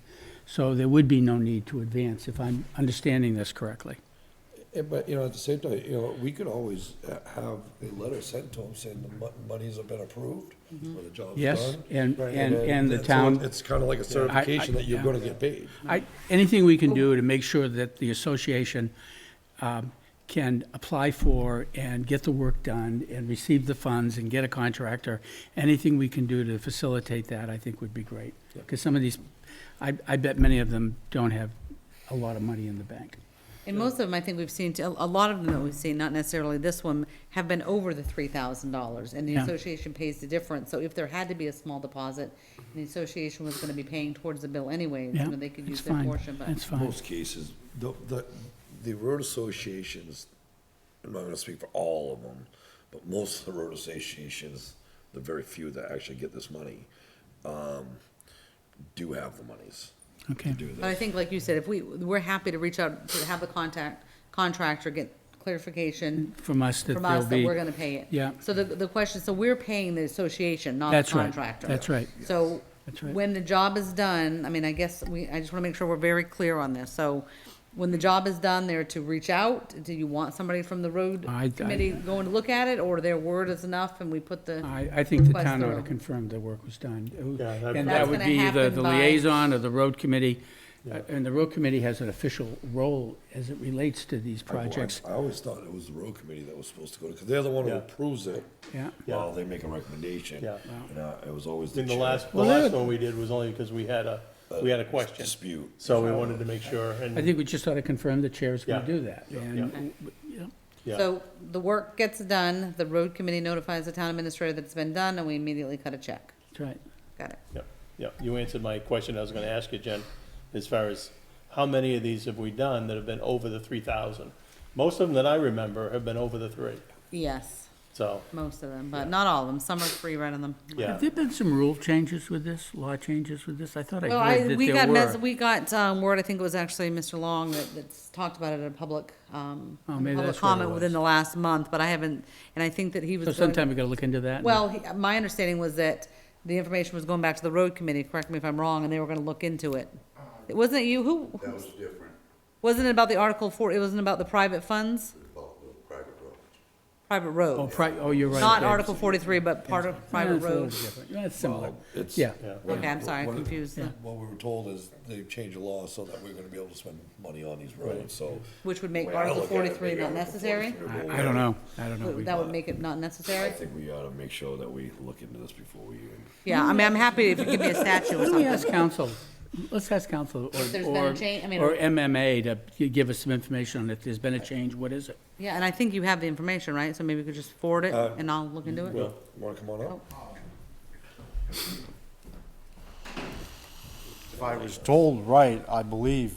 So there would be no need to advance, if I'm understanding this correctly. but, at the same time, we could always have a letter sent to them saying the monies have been approved, or the job's done. Yes, and the so town, It's kind of like a certification that you're gonna get paid. anything we can do to make sure that the association can apply for and get the work done and receive the funds and get a contractor, anything we can do to facilitate that, I think would be great. Because some of these, I bet many of them don't have a lot of money in the bank. And most of them, I think we've seen, a lot of them that we've seen, not necessarily this one, have been over the $3,000, and the Yeah. association pays the difference. So if there had to be a small deposit, and the association was gonna be paying towards the bill anyways, Yeah, they could it's use their fine, portion, but. that's fine. Most cases, the road associations, I'm not gonna speak for all of them, but most of the road associations, the very few that actually get this money, do have the monies Okay. to do But I this. think, like you said, if we're happy to reach out, to have the contractor get clarification From us that from there'll us that be. we're gonna pay it. Yeah. So the question, so we're paying the association, not the That's right, contractor. that's right. So, That's right. when the job is done, I mean, I guess I just wanna make sure we're very clear on this, so, when the job is done, they're to reach out, do you want somebody from the road I- committee going to look at it, or their word is enough and we put the, I think the request town ought to through. confirm the work was done. Yeah, And That's that would gonna be happen the by- liaison of the road committee. Yeah. And the road committee has an official role as it relates to these projects. I always thought it was the road committee that was supposed to go to, because they're the one who Yeah. approves it, Yeah, Yeah. while they make a recommendation. Yeah. It was always I the mean, the chair. last one we did was only because we had a question. Dispute. So we wanted to make sure, and. I think we just ought to confirm the chair's gonna Yeah. do that. Yeah. And, you know, Yeah. so, the work gets done, the road committee notifies the town administrator that it's been done, and we immediately cut a check. that's right. Got it. Yeah, yeah, you answered my question I was gonna ask you, Jen, as far as how many of these have we done that have been over the 3,000? Most of them that I remember have been over the 3, Yes, so, most of them, but not all of them, some are free running them. yeah. Have there been some rule changes with this, law changes with this? I thought I Well, heard that we there got, were. we got, word, I think it was actually Mr. Long that's talked about it at a public, maybe public that's what it comment was. within the last month, but I haven't, and I think that he was. So going- sometime we gotta look into that. Well, my understanding was that the information was going back to the road committee, correct me if I'm wrong, and they were gonna look into it. Wasn't it you, who? That was different, Wasn't it about the Article 4, it wasn't about the private funds? about the private roads. Private Oh, road. you're right. Not Dave. Article 43, but part of Yeah, private it's a little road. different. Yeah, it's similar. Well, it's. Yeah. Yeah. Okay, I'm sorry, I What- confused. What we were told is they've changed the law so that we're gonna be able to spend money on these roads, so. Which would make Well, I Article look at it, 43 maybe not Article necessary? 43 I don't know, I don't know. That would make it not I necessary? think we ought to make sure that we look into this before we even. Yeah, I mean, I'm happy if you give me a statute or Why don't we ask something. council, let's ask council If there's been a change, I mean- or MMA to give us some information on if there's been a change, what is it? Yeah, and I think you have the information, right? So maybe we could just forward it Uh, and I'll look into it? Well, Wanna come on up? If I was told right, I believe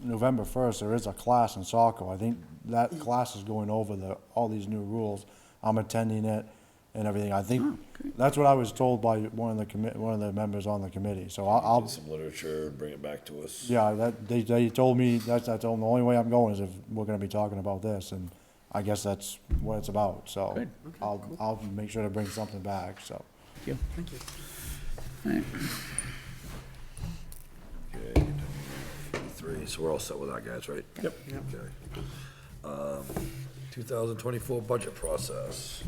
November 1st, there is a class in Saco. I think that class is going over all these new rules. I'm attending it, and everything. I think, that's what I was told by one of the members on the committee, so I'll, Get some literature and bring it back to us. yeah, they told me, I told them the only way I'm going is if we're gonna be talking about this, and I guess that's what it's about, so. Good. I'll make sure to bring something back, so. Thank Thank you. you. All right. Okay, 3, so we're all set with that, guys, right? Yep. Okay. 2024 budget process.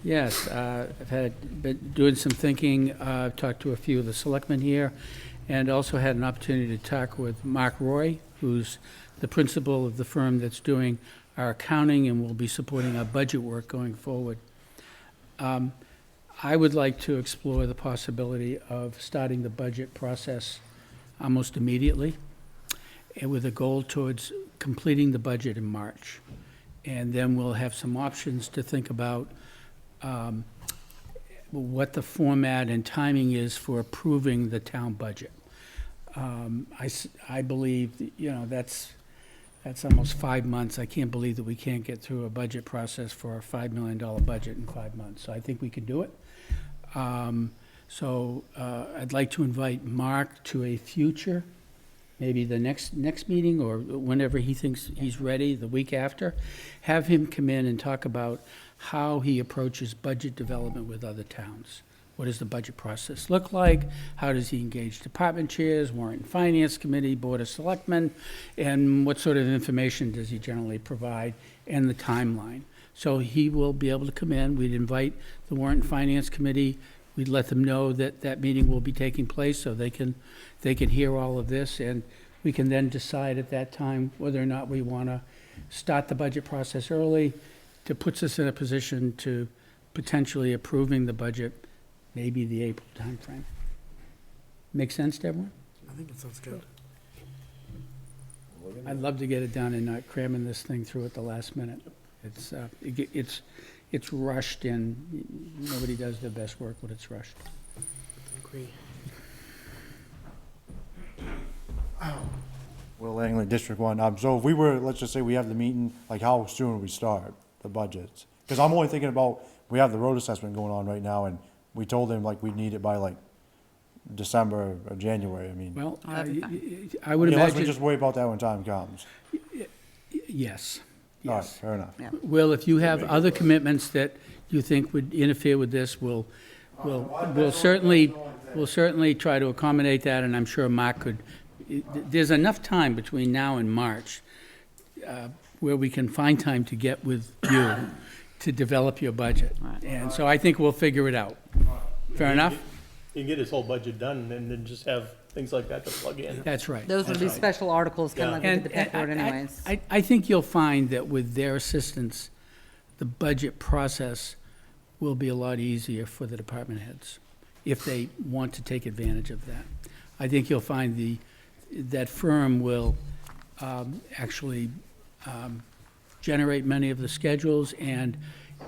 Yes, been doing some thinking, talked to a few of the selectmen here, and also had an opportunity to talk with Mark Roy, who's the principal of the firm that's doing our accounting and will be supporting our budget work going forward. I would like to explore the possibility of starting the budget process almost immediately, and with a goal towards completing the budget in March. And then we'll have some options to think about what the format and timing is for approving the town budget. I believe, that's almost 5 months. I can't believe that we can't get through a budget process for a $5 million budget in 5 months. So I think we can do it. So I'd like to invite Mark to a future, maybe the next meeting or whenever he thinks he's ready, the week after. Have him come in and talk about how he approaches budget development with other towns. What does the budget process look like? How does he engage department chairs, warrant and finance committee, board of selectmen? And what sort of information does he generally provide, and the timeline? So he will be able to come in. We'd invite the warrant and finance committee. We'd let them know that that meeting will be taking place so they can hear all of this, and we can then decide at that time whether or not we want to start the budget process early. To puts us in a position to potentially approving the budget, maybe the April timeframe. Make sense to everyone? I think it sounds good. I'd love to get it done and not cramming this thing through at the last minute. It's rushed, and nobody does their best work when it's rushed. Agree. Will Langley, District 1. So if we were, let's just say we have the meeting, like how soon would we start the budgets? Because I'm only thinking about, we have the road assessment going on right now, and we told them like we'd need it by like December or January, I mean. Well, That'd be I would Unless we imagine, just worry about that when time comes. yes. All right, Yes. fair enough. Yeah. Will, if you have other commitments that you think would interfere with this, we'll certainly try to accommodate that, and I'm sure Mark could. There's enough time between now and March where we can find time to get with you to develop your budget. And so I think we'll figure it out. Fair enough? You can get his whole budget done and then just have things like that to plug in. That's right. Those would be special articles, kind of like we did the pet board anyways. I think you'll find that with their assistance, the budget process will be a lot easier for the department heads, if they want to take advantage of that. I think you'll find that firm will actually generate many of the schedules and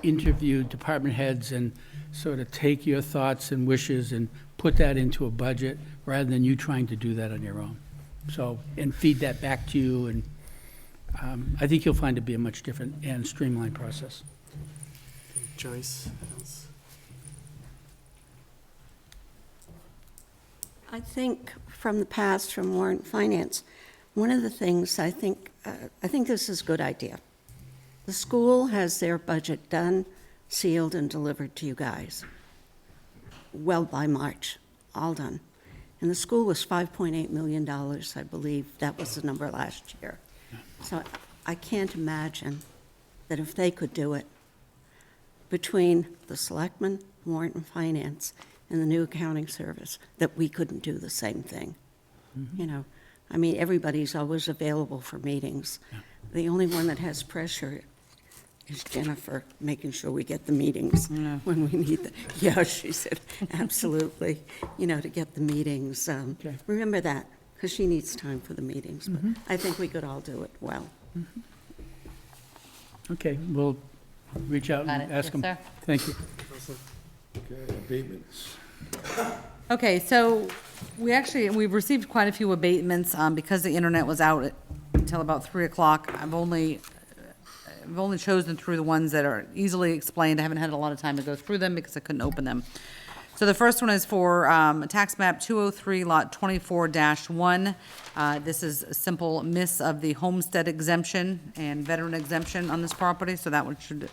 interview department heads and sort of take your thoughts and wishes and put that into a budget rather than you trying to do that on your own. So, and feed that back to you, and I think you'll find it be a much different and streamlined process. Joyce. I think from the past, from warrant finance, one of the things I think this is a good idea. The school has their budget done, sealed, and delivered to you guys. Well, by March, all done. And the school was $5.8 million, I believe. That was the number last year. So I can't imagine that if they could do it, between the selectmen, warrant and finance, and the new accounting service, that we couldn't do the same thing. You know, I mean, everybody's always available for meetings. The only one that has pressure is Jennifer, making sure we get the meetings when we need them. Yeah, she said, absolutely, to get the meetings. Okay. Remember that, because she needs time for the meetings, but I think we could all do it well. Okay, we'll reach out Got and it. ask Yes, them. sir. Thank you. Okay, abatements. Okay, so we've received quite a few abatements, because the internet was out until about 3 o'clock. I've only I've only chosen through the ones that are easily explained. I haven't had a lot of time to go through them because I couldn't open them. So the first one is for tax map 203, lot 24-1. This is a simple miss of the homestead exemption and veteran exemption on this property, so that one should, Do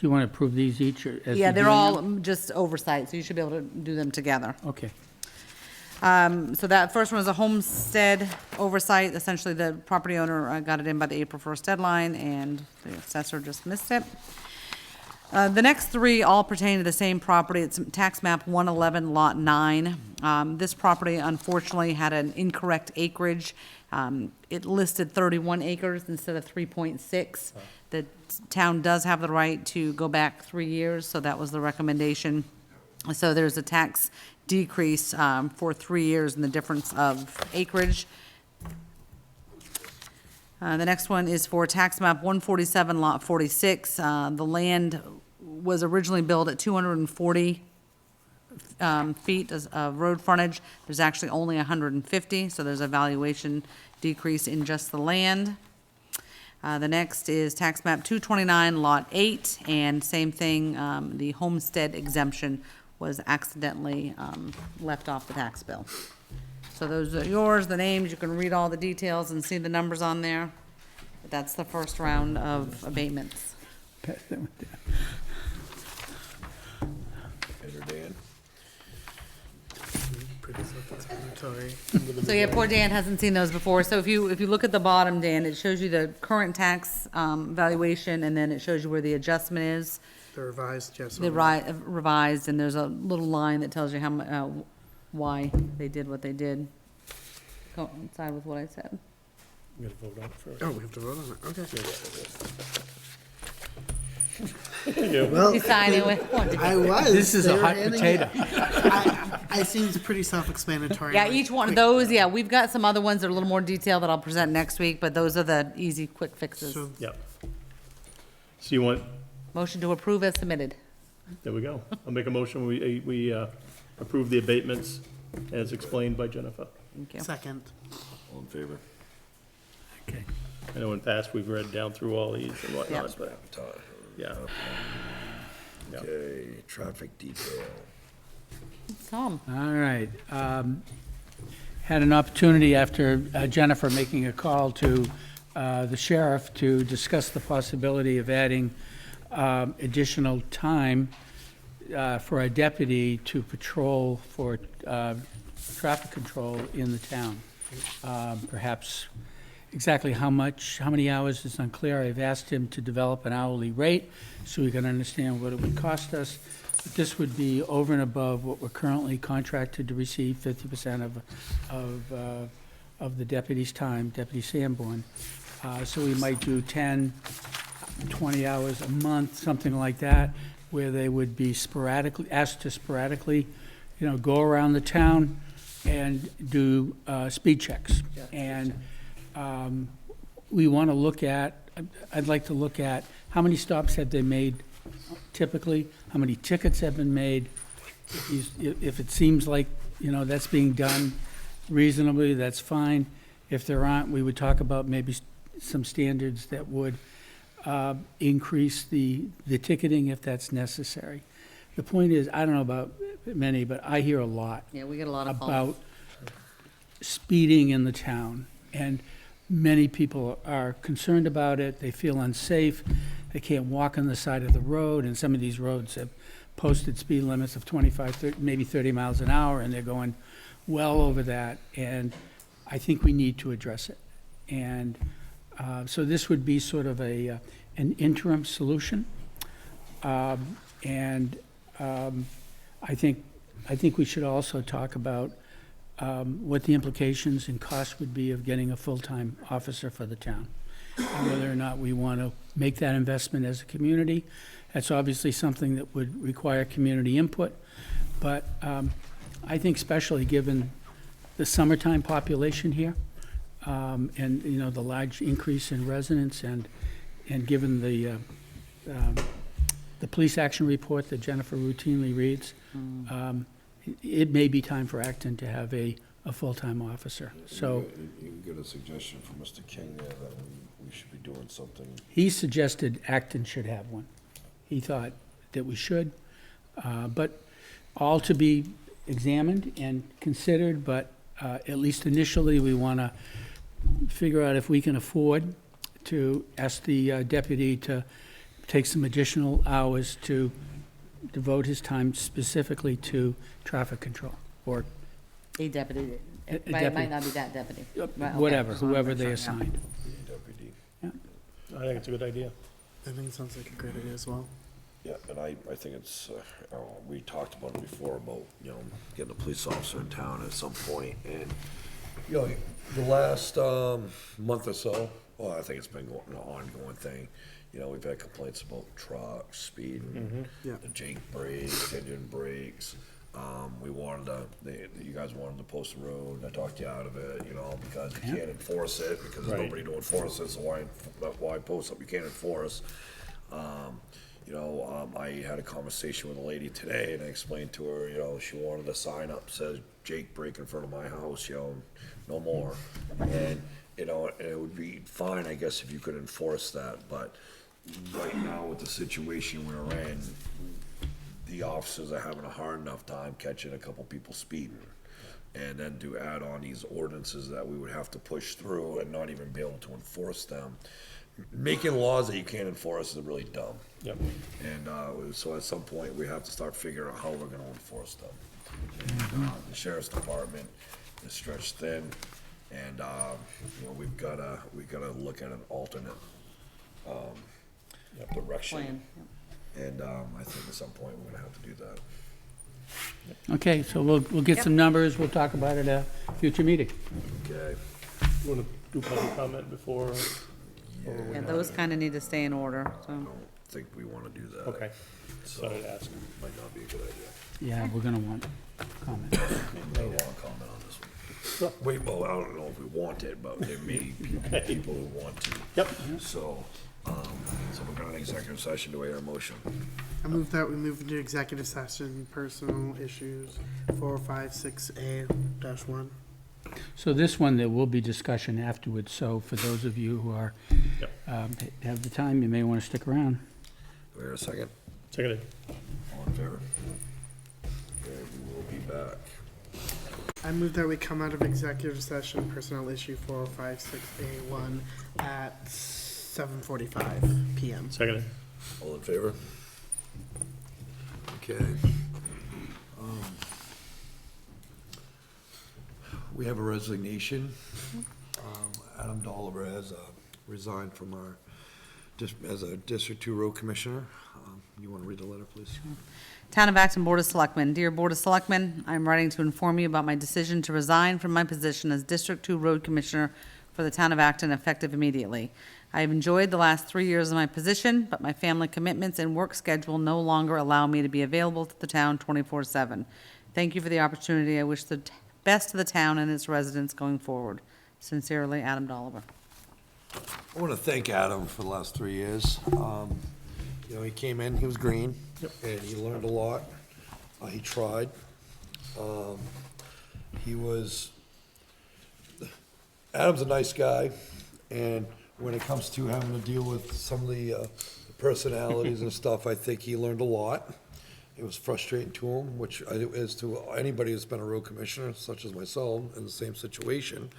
you want to approve these each? As yeah, we they're do all now? just oversight, so you should be able to do them together. Okay. So that first one is a homestead oversight. Essentially, the property owner got it in by the April 1st deadline, and the assessor just missed it. The next three all pertain to the same property. It's tax map 111, lot 9. This property unfortunately had an incorrect acreage. It listed 31 acres instead of 3.6. The town does have the right to go back 3 years, so that was the recommendation. So there's a tax decrease for 3 years in the difference of acreage. The next one is for tax map 147, lot 46. The land was originally built at 240 feet of road frontage. There's actually only 150, so there's a valuation decrease in just the land. The next is tax map 229, lot 8, and same thing, the homestead exemption was accidentally left off the tax bill. So those are yours, the names, you can read all the details and see the numbers on there. But that's the first round of abatements. Pass that one down. Enter Dan. Pretty self-explanatory. So yeah, poor Dan hasn't seen those before, so if you look at the bottom, Dan, it shows you the current tax valuation, and then it shows you where the adjustment is, The revised, yes. the revised, and there's a little line that tells you how, why they did what they did. Coincide with what I said. I'm gonna vote on it first. Oh, we have to vote on it, okay. Yeah. Well, You signing with, what, did you- I was. This is They a were hot handing potato. I seems pretty self-explanatory. yeah, like, each one of quick. those, yeah, we've got some other ones that are a little more detailed that I'll present next week, but those are the easy, quick fixes. So, Yep. So you want, Motion to approve as submitted. there we go. I'll make a motion, we approve the abatements as explained by Jennifer. Thank you. second. All in favor? Okay. I know in past, we've read down through all these and whatnot, but, yeah. Yeah. Okay, traffic detail. Tom, All right. Had an opportunity after Jennifer making a call to the sheriff to discuss the possibility of adding additional time for a deputy to patrol for traffic control in the town. Perhaps exactly how many hours is unclear. I've asked him to develop an hourly rate so we can understand what it would cost us. But this would be over and above what we're currently contracted to receive, 50% of the deputy's time, Deputy Sanborn. So we might do 10, 20 hours a month, something like that, where they would be asked to sporadically, go around the town and do speed checks. And we want to look at, I'd like to look at how many stops have they made typically, how many tickets have been made. If it seems like, that's being done reasonably, that's fine. If there aren't, we would talk about maybe some standards that would increase the ticketing if that's necessary. The point is, I don't know about many, but I hear a lot yeah, we get a lot of calls. about speeding in the town, and many people are concerned about it. They feel unsafe. They can't walk on the side of the road, and some of these roads have posted speed limits of 25, 30, maybe 30 miles an hour, and they're going well over that, and I think we need to address it. And so this would be sort of an interim solution. I think we should also talk about what the implications and costs would be of getting a full-time officer for the town, and whether or not we want to make that investment as a community. That's obviously something that would require community input, but I think especially given the summertime population here, and, the large increase in residents, and given the police action report that Jennifer routinely reads, it may be time for Acton to have a a full-time officer. So You can get a suggestion from Mr. King there that we should be doing something. he suggested Acton should have one. He thought that we should, but all to be examined and considered, but at least initially, we want to figure out if we can afford to ask the deputy to take some additional hours to devote his time specifically to traffic control, or A deputy, A it deputy. might not be that deputy. Right, okay. whatever, Just wanna whoever make they sure, yeah. assigned. Deputy. I think it's a good idea. I think it sounds like a great idea as well. Yeah, and I think it's, we talked about it before about, getting a police officer in town at some point, and, the last, month or so, well, I think it's been an ongoing thing. We've had complaints about trucks, speeding, Yeah. the Jake brakes, engine brakes. We wanted you guys wanted to post the road, and I talked you out of it, because you can't enforce it, because there's Right. nobody to enforce it, so why post something you can't enforce? I had a conversation with a lady today, and I explained to her, she wanted a sign up, says Jake brake in front of my house, no more. And, it would be fine, I guess, if you could enforce that, but right now with the situation we're in, the officers are having a hard enough time catching a couple people speeding. And then to add on these ordinances that we would have to push through and not even be able to enforce them. Making laws that you can't enforce is really dumb. Yep. And so at some point, we have to start figuring out how we're gonna enforce them. And the sheriff's department is stretched thin, and, we've gotta look at an alternate, direction. Plan, yep. And, I think at some point, we're gonna have to do that. Okay, so we'll get some numbers, we'll talk about it at a future meeting. Okay. You want to do public comment before? Yeah, those kind of need to stay in order, so. I don't think we wanna do that. Okay, So, so I'd ask. might not be a good idea. Yeah, we're gonna want comment. I don't want to comment on this one. Wait, well, I don't know if we want it, but there may be people who want to. Yep. So, so we're going to executive session. Do I hear a motion? I move that we move into executive session, personal issues, 456A-1. So this one, there will be discussion afterwards, so for those of you who are, Yep. have the time, you may want to stick around. Do I hear a second? Seconded. All in favor? Okay, we will be back. I move that we come out of executive session, personnel issue 456A1 at 7:45 PM. Seconded. All in favor? Okay. We have a resignation. Adam Dolliver has resigned from our, as a District 2 Road Commissioner. You want to read the letter, please? Town of Acton Board of Selectmen. Dear Board of Selectmen, I am writing to inform you about my decision to resign from my position as District 2 Road Commissioner for the Town of Acton, effective immediately. I have enjoyed the last 3 years of my position, but my family commitments and work schedule no longer allow me to be available to the town 24/7. Thank you for the opportunity. I wish the best to the town and its residents going forward. Sincerely, Adam Dolliver. I want to thank Adam for the last 3 years. He came in, he was green, and he learned a lot. He tried. Adam's a nice guy, and when it comes to having to deal with some of the personalities and stuff, I think he learned a lot. It was frustrating to him, which is to anybody who's been a road commissioner, such as myself, in the same situation.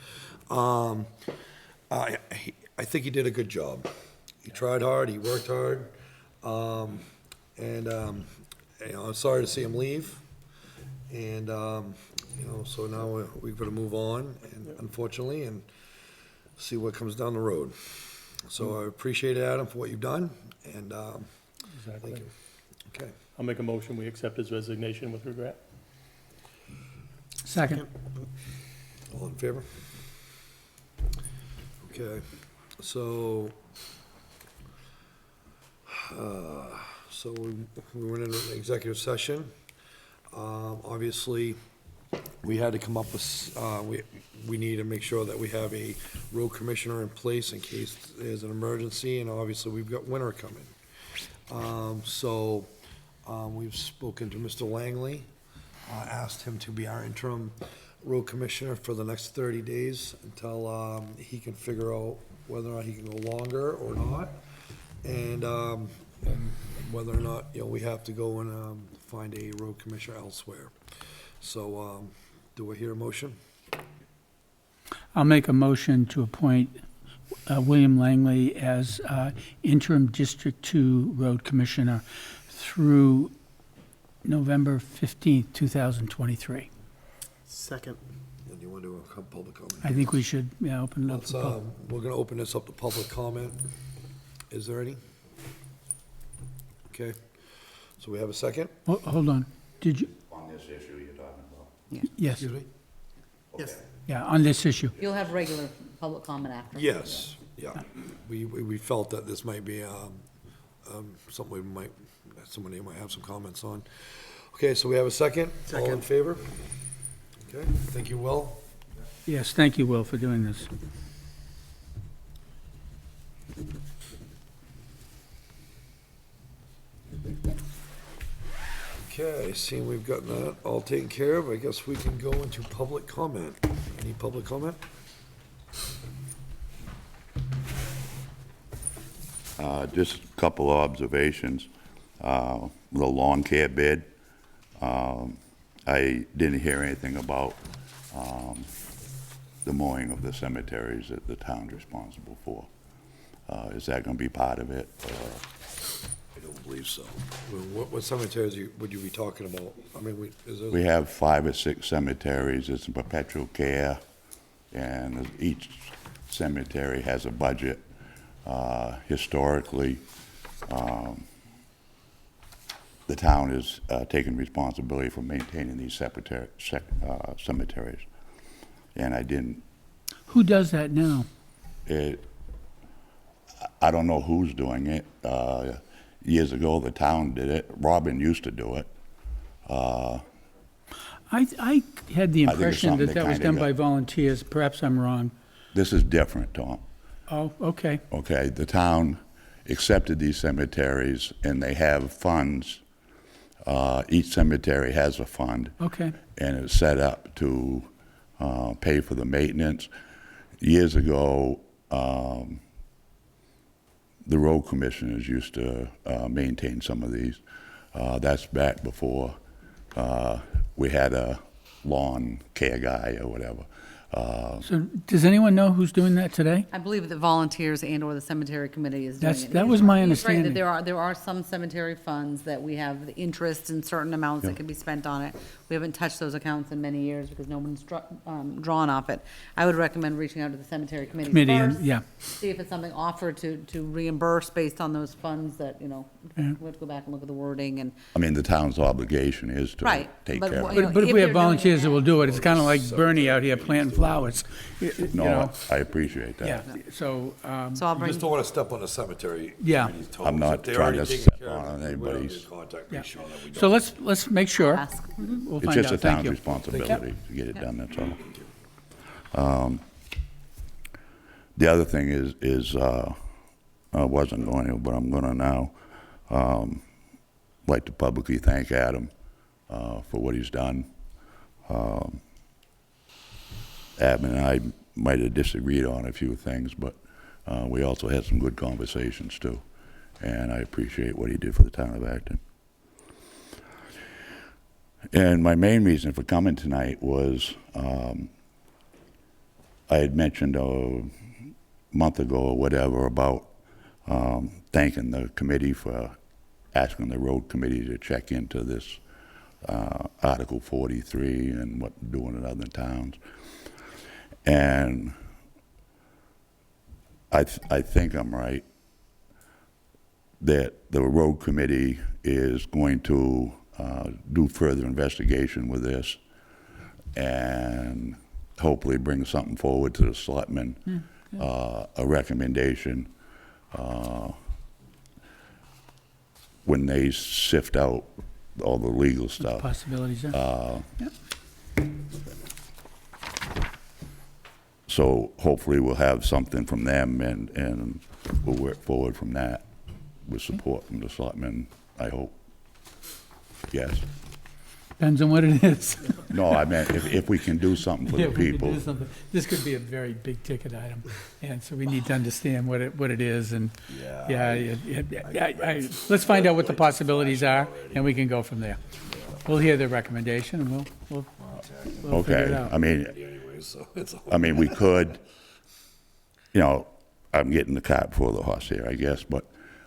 I think he did a good job. He tried hard, he worked hard, I'm sorry to see him leave. And, so now we've got to move on, and unfortunately, and see what comes down the road. So I appreciate it, Adam, for what you've done, and, Exactly. thank you. Okay. I'll make a motion, we accept his resignation with regret. Second. All in favor? Okay, so, we went into an executive session. Obviously, we had to come up with, we need to make sure that we have a road commissioner in place in case there's an emergency, and obviously, we've got winter coming. We've spoken to Mr. Langley, asked him to be our interim road commissioner for the next 30 days until, he can figure out whether or not he can go longer or not. And whether or not, we have to go and, find a road commissioner elsewhere. So, do I hear a motion? I'll make a motion to appoint William Langley as interim District 2 Road Commissioner through November 15th, 2023. Second. And you want to do a public comment? I think we should, open it up. Let's, for pub- we're gonna open this up to public comment. Is there any? Okay, so we have a second? Hold on. Did you? On this issue you're talking about? Yes. Excuse me? Yes. Yeah, on this issue. You'll have regular public comment after. Yes, yeah. We felt that this might be, something somebody might have some comments on. Okay, so we have a second? All in Second. favor? Okay, thank you, Will. Yes, thank you, Will, for doing this. Okay, seeing we've gotten that all taken care of, I guess we can go into public comment. Any public comment? Just a couple of observations. The lawn care bid, I didn't hear anything about the mowing of the cemeteries that the town's responsible for. Is that gonna be part of it? I don't believe so. What cemeteries would you be talking about? I mean, is there? We have 5 or 6 cemeteries. It's in perpetual care, and each cemetery has a budget. Historically, the town is taking responsibility for maintaining these cemeteries. And I didn't, Who does that now? I don't know who's doing it. Years ago, the town did it. Robin used to do it. I had the it's impression something that that that was kinda done got- by volunteers. Perhaps I'm wrong. This is different, Tom. Oh, okay. Okay, the town accepted these cemeteries, and they have funds. Each cemetery has a fund. Okay. And it's set up to pay for the maintenance. Years ago, the road commissioners used to maintain some of these. That's back before we had a lawn care guy or whatever. So does anyone know who's doing that today? I believe that volunteers and/or the cemetery committee is doing it. That was my He's right understanding. that there are some cemetery funds that we have the interest in certain amounts that Yeah. can be spent on it. We haven't touched those accounts in many years because no one's drawn off it. I would recommend reaching out to the cemetery committee And, first. yeah, See if it's something offered to reimburse based on those funds that, we have to go back and look at the wording and, I mean, the town's obligation is to Right, take but care what- of you it. know, but if if we they're have doing it volunteers that will now. do it, it's kind of like Bernie out here planting flowers. You No, know? I appreciate that. Yeah, so, so I'll You bring, just don't wanna step on the cemetery. Yeah. committee's toes. I'm not If they're trying already to taking step care of on it, we don't need anybody's- to contact, Yeah. make sure that we don't. so let's make sure. ask. We'll It's find just out. the Thank town's you. responsibility to get it done, that's all. The other thing is I wasn't going to, but I'm gonna now, like to publicly thank Adam for what he's done. Adam and I might have disagreed on a few things, but we also had some good conversations too. And I appreciate what he did for the town of Acton. And my main reason for coming tonight was I had mentioned a month ago or whatever about thanking the committee for asking the road committee to check into this Article 43 and what they're doing in other towns. And I think I'm right that the road committee is going to do further investigation with this and hopefully bring something forward to the selectmen, a recommendation when they sift out all the legal stuff. Possibilities there. Yep. So hopefully we'll have something from them and we'll work forward from that with support from the selectmen, I hope. Yes. Depends on what it is. No, I meant if we can do something for Yeah, the we could people. do something. This could be a very big ticket item, and so we need to understand what it is, and, let's find out what the possibilities are, and we can go from there. We'll hear the recommendation, and we'll figure it Okay, out. I mean, Anyway, so it's. we could, I'm getting the cart before the horse here, I guess, but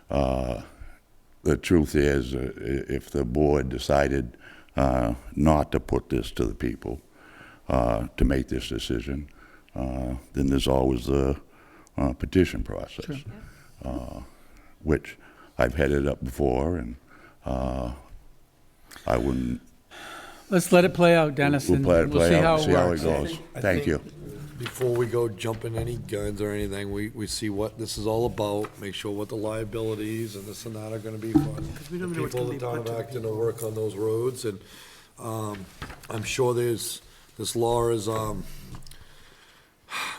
the truth is, if the board decided not to put this to the people, to make this decision, then there's always the petition process, which I've headed up before, and I wouldn't. Let's let it play out, Dennis, and we'll see how it works. goes. Thank you. Before we go jumping any guns or anything, we see what this is all about, make sure what the liabilities and this and that are gonna be for we don't the know what's people gonna of be the town put of to the Acton to work on those roads, and, I'm sure this law is, I'm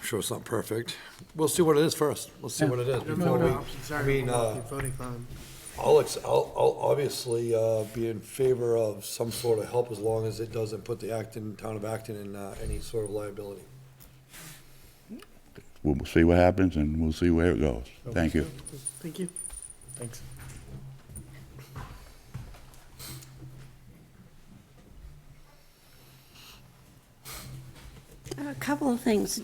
sure it's not perfect. We'll see what it is first. Let's see what it is. I don't before know we- what options are, I mean, we'll be voting on. I'll obviously, be in favor of some sort of help as long as it doesn't put the town of Acton in, any sort of liability. We'll see what happens, and we'll see where it goes. Thank you. Thank you. Thanks. A couple of things.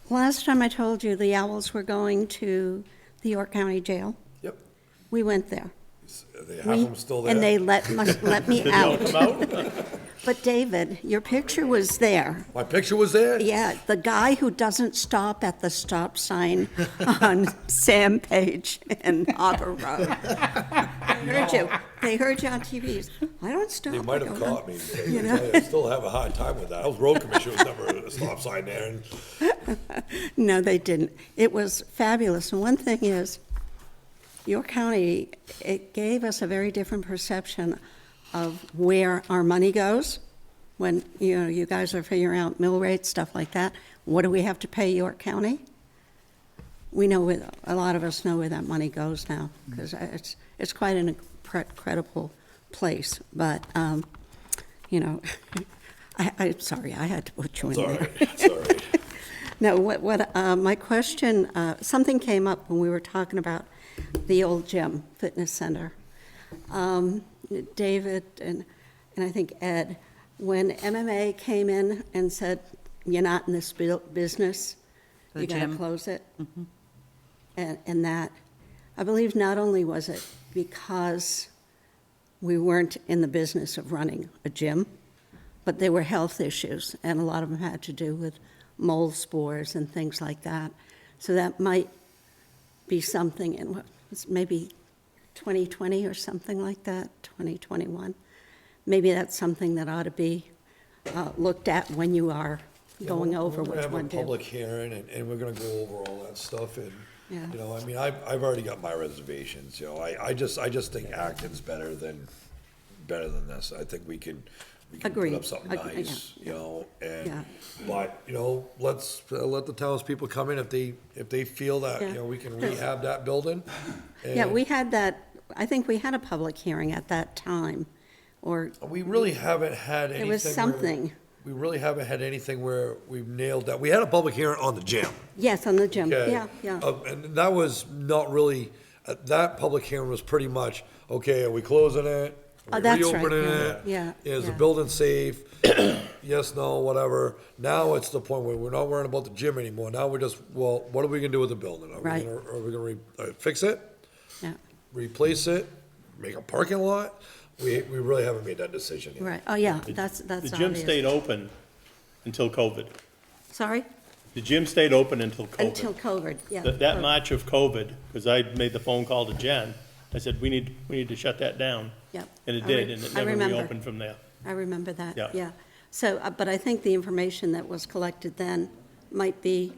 Last time I told you the Owls were going to the York County Jail. Yep. We went there. They have them still there? And they let me Did they all out. come out? But David, your picture was there. My picture was there? Yeah, the guy who doesn't stop at the stop sign on Sam Page and Harbor Road. They heard you. They heard you on TV. I don't stop. They might I have go on." caught me, because I still have a hard time with that. I was road commissioner, was never a stop sign there, and No, they didn't. It was fabulous. And one thing is, York County, it gave us a very different perception of where our money goes. When, you guys are figuring out mill rates, stuff like that. What do we have to pay York County? We know where, a lot of us know where that money goes now, because it's quite an incredible place. But, I'm sorry, I had to put you in it's all there. right, it's all right. No, my question, something came up when we were talking about the old gym, fitness center. David and I think Ed, when MMA came in and said, you're not in this business, The you gotta gym. close it. And that, I believe not only was it because we weren't in the business of running a gym, but there were health issues, and a lot of them had to do with mold spores and things like that. So that might be something in maybe 2020 or something like that, 2021. Maybe that's something that ought to be looked at when you are going over We're which gonna one have a to. public hearing, and we're gonna go over all that stuff, and, Yeah. I mean, I've already got my reservations, I just think Acton's better than this. I think we can put Agreed. up something Agree, nice, yeah. and, but, let's let the townspeople come in if they feel that, Yeah. we can rehab that building. Yeah, and- we had that, I think we had a public hearing at that time, or, We really haven't had anything. It was where- something. We really haven't had anything where we've nailed that. We had a public hearing on the gym. yes, on the gym, Okay? yeah. And that was not really, that public hearing was pretty much, okay, are we closing it? Are Oh, we that's right, reopening yeah, it? yeah, Is the yeah. building safe? Yes, no, whatever. Now it's the point where we're not worrying about the gym anymore. Now we're just, well, what are we gonna do with the building? Right. Are we gonna fix it? Yeah, Replace it? Make a parking lot? We really haven't made that decision yet. right, oh, yeah, that's The obvious. gym stayed open until COVID. Sorry? The gym stayed open until Until COVID. COVID, yeah. That March of COVID, because I made the phone call to Jen, I said, we need to shut that down. Yep. And it I did, re- and it I never remember. reopened from there. I remember that, Yeah. yeah. So, but I think the information that was collected then might be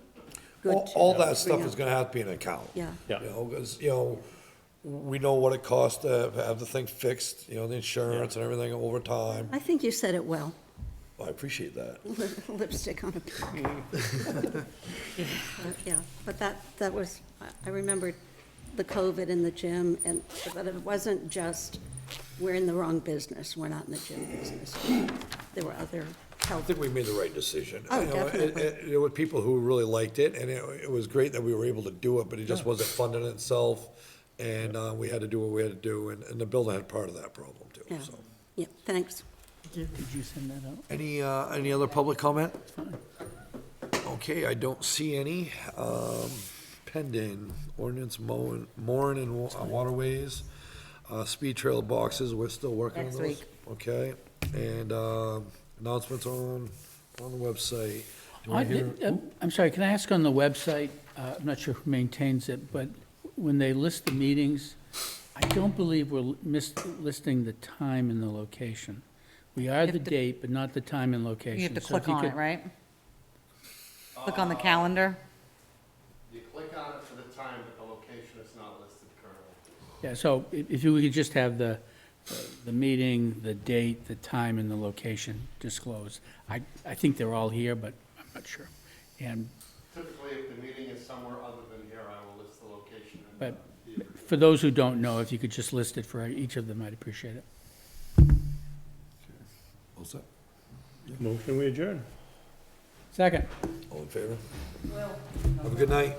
good. All to that stuff bring is up. gonna have to be an account. Yeah. Yeah. Because, we know what it costs to have the thing fixed, the insurance and everything over time. I think you said it well. I appreciate that. Lipstick on a pig. Yeah, but that was, I remembered the COVID in the gym, but it wasn't just we're in the wrong business. We're not in the gym business. There were other I health. think we made the right decision. Oh, You know, definitely. There were people who really liked it, and it was great that we were able to do it, but it just wasn't funding itself. And, we had to do what we had to do, and the building had part of that problem too, Yeah. so. Yeah, thanks. Did you send that out? Any other public comment? Okay, I don't see any. Pending ordinance mooring and waterways, speed trail boxes, we're still working on Next those. week. Okay, and, announcements on the website. Do I hear- I'm sorry, can I ask on the website, I'm not sure who maintains it, but when they list the meetings, I don't believe we're listing the time and the location. We are have the to- date, but not the time and location. You have to So if click on could- it, right? Click on the calendar. You click on it for the time, but the location is not listed currently. Yeah, so if you could just have the meeting, the date, the time, and the location disclosed. I think they're all here, but I'm not sure. And, Typically, if the meeting is somewhere other than here, I will list the location. And, but the for those who don't know, if you could just list it for each of them, I'd appreciate it. All set? Motion we adjourn. Second. All in favor? Have a good night.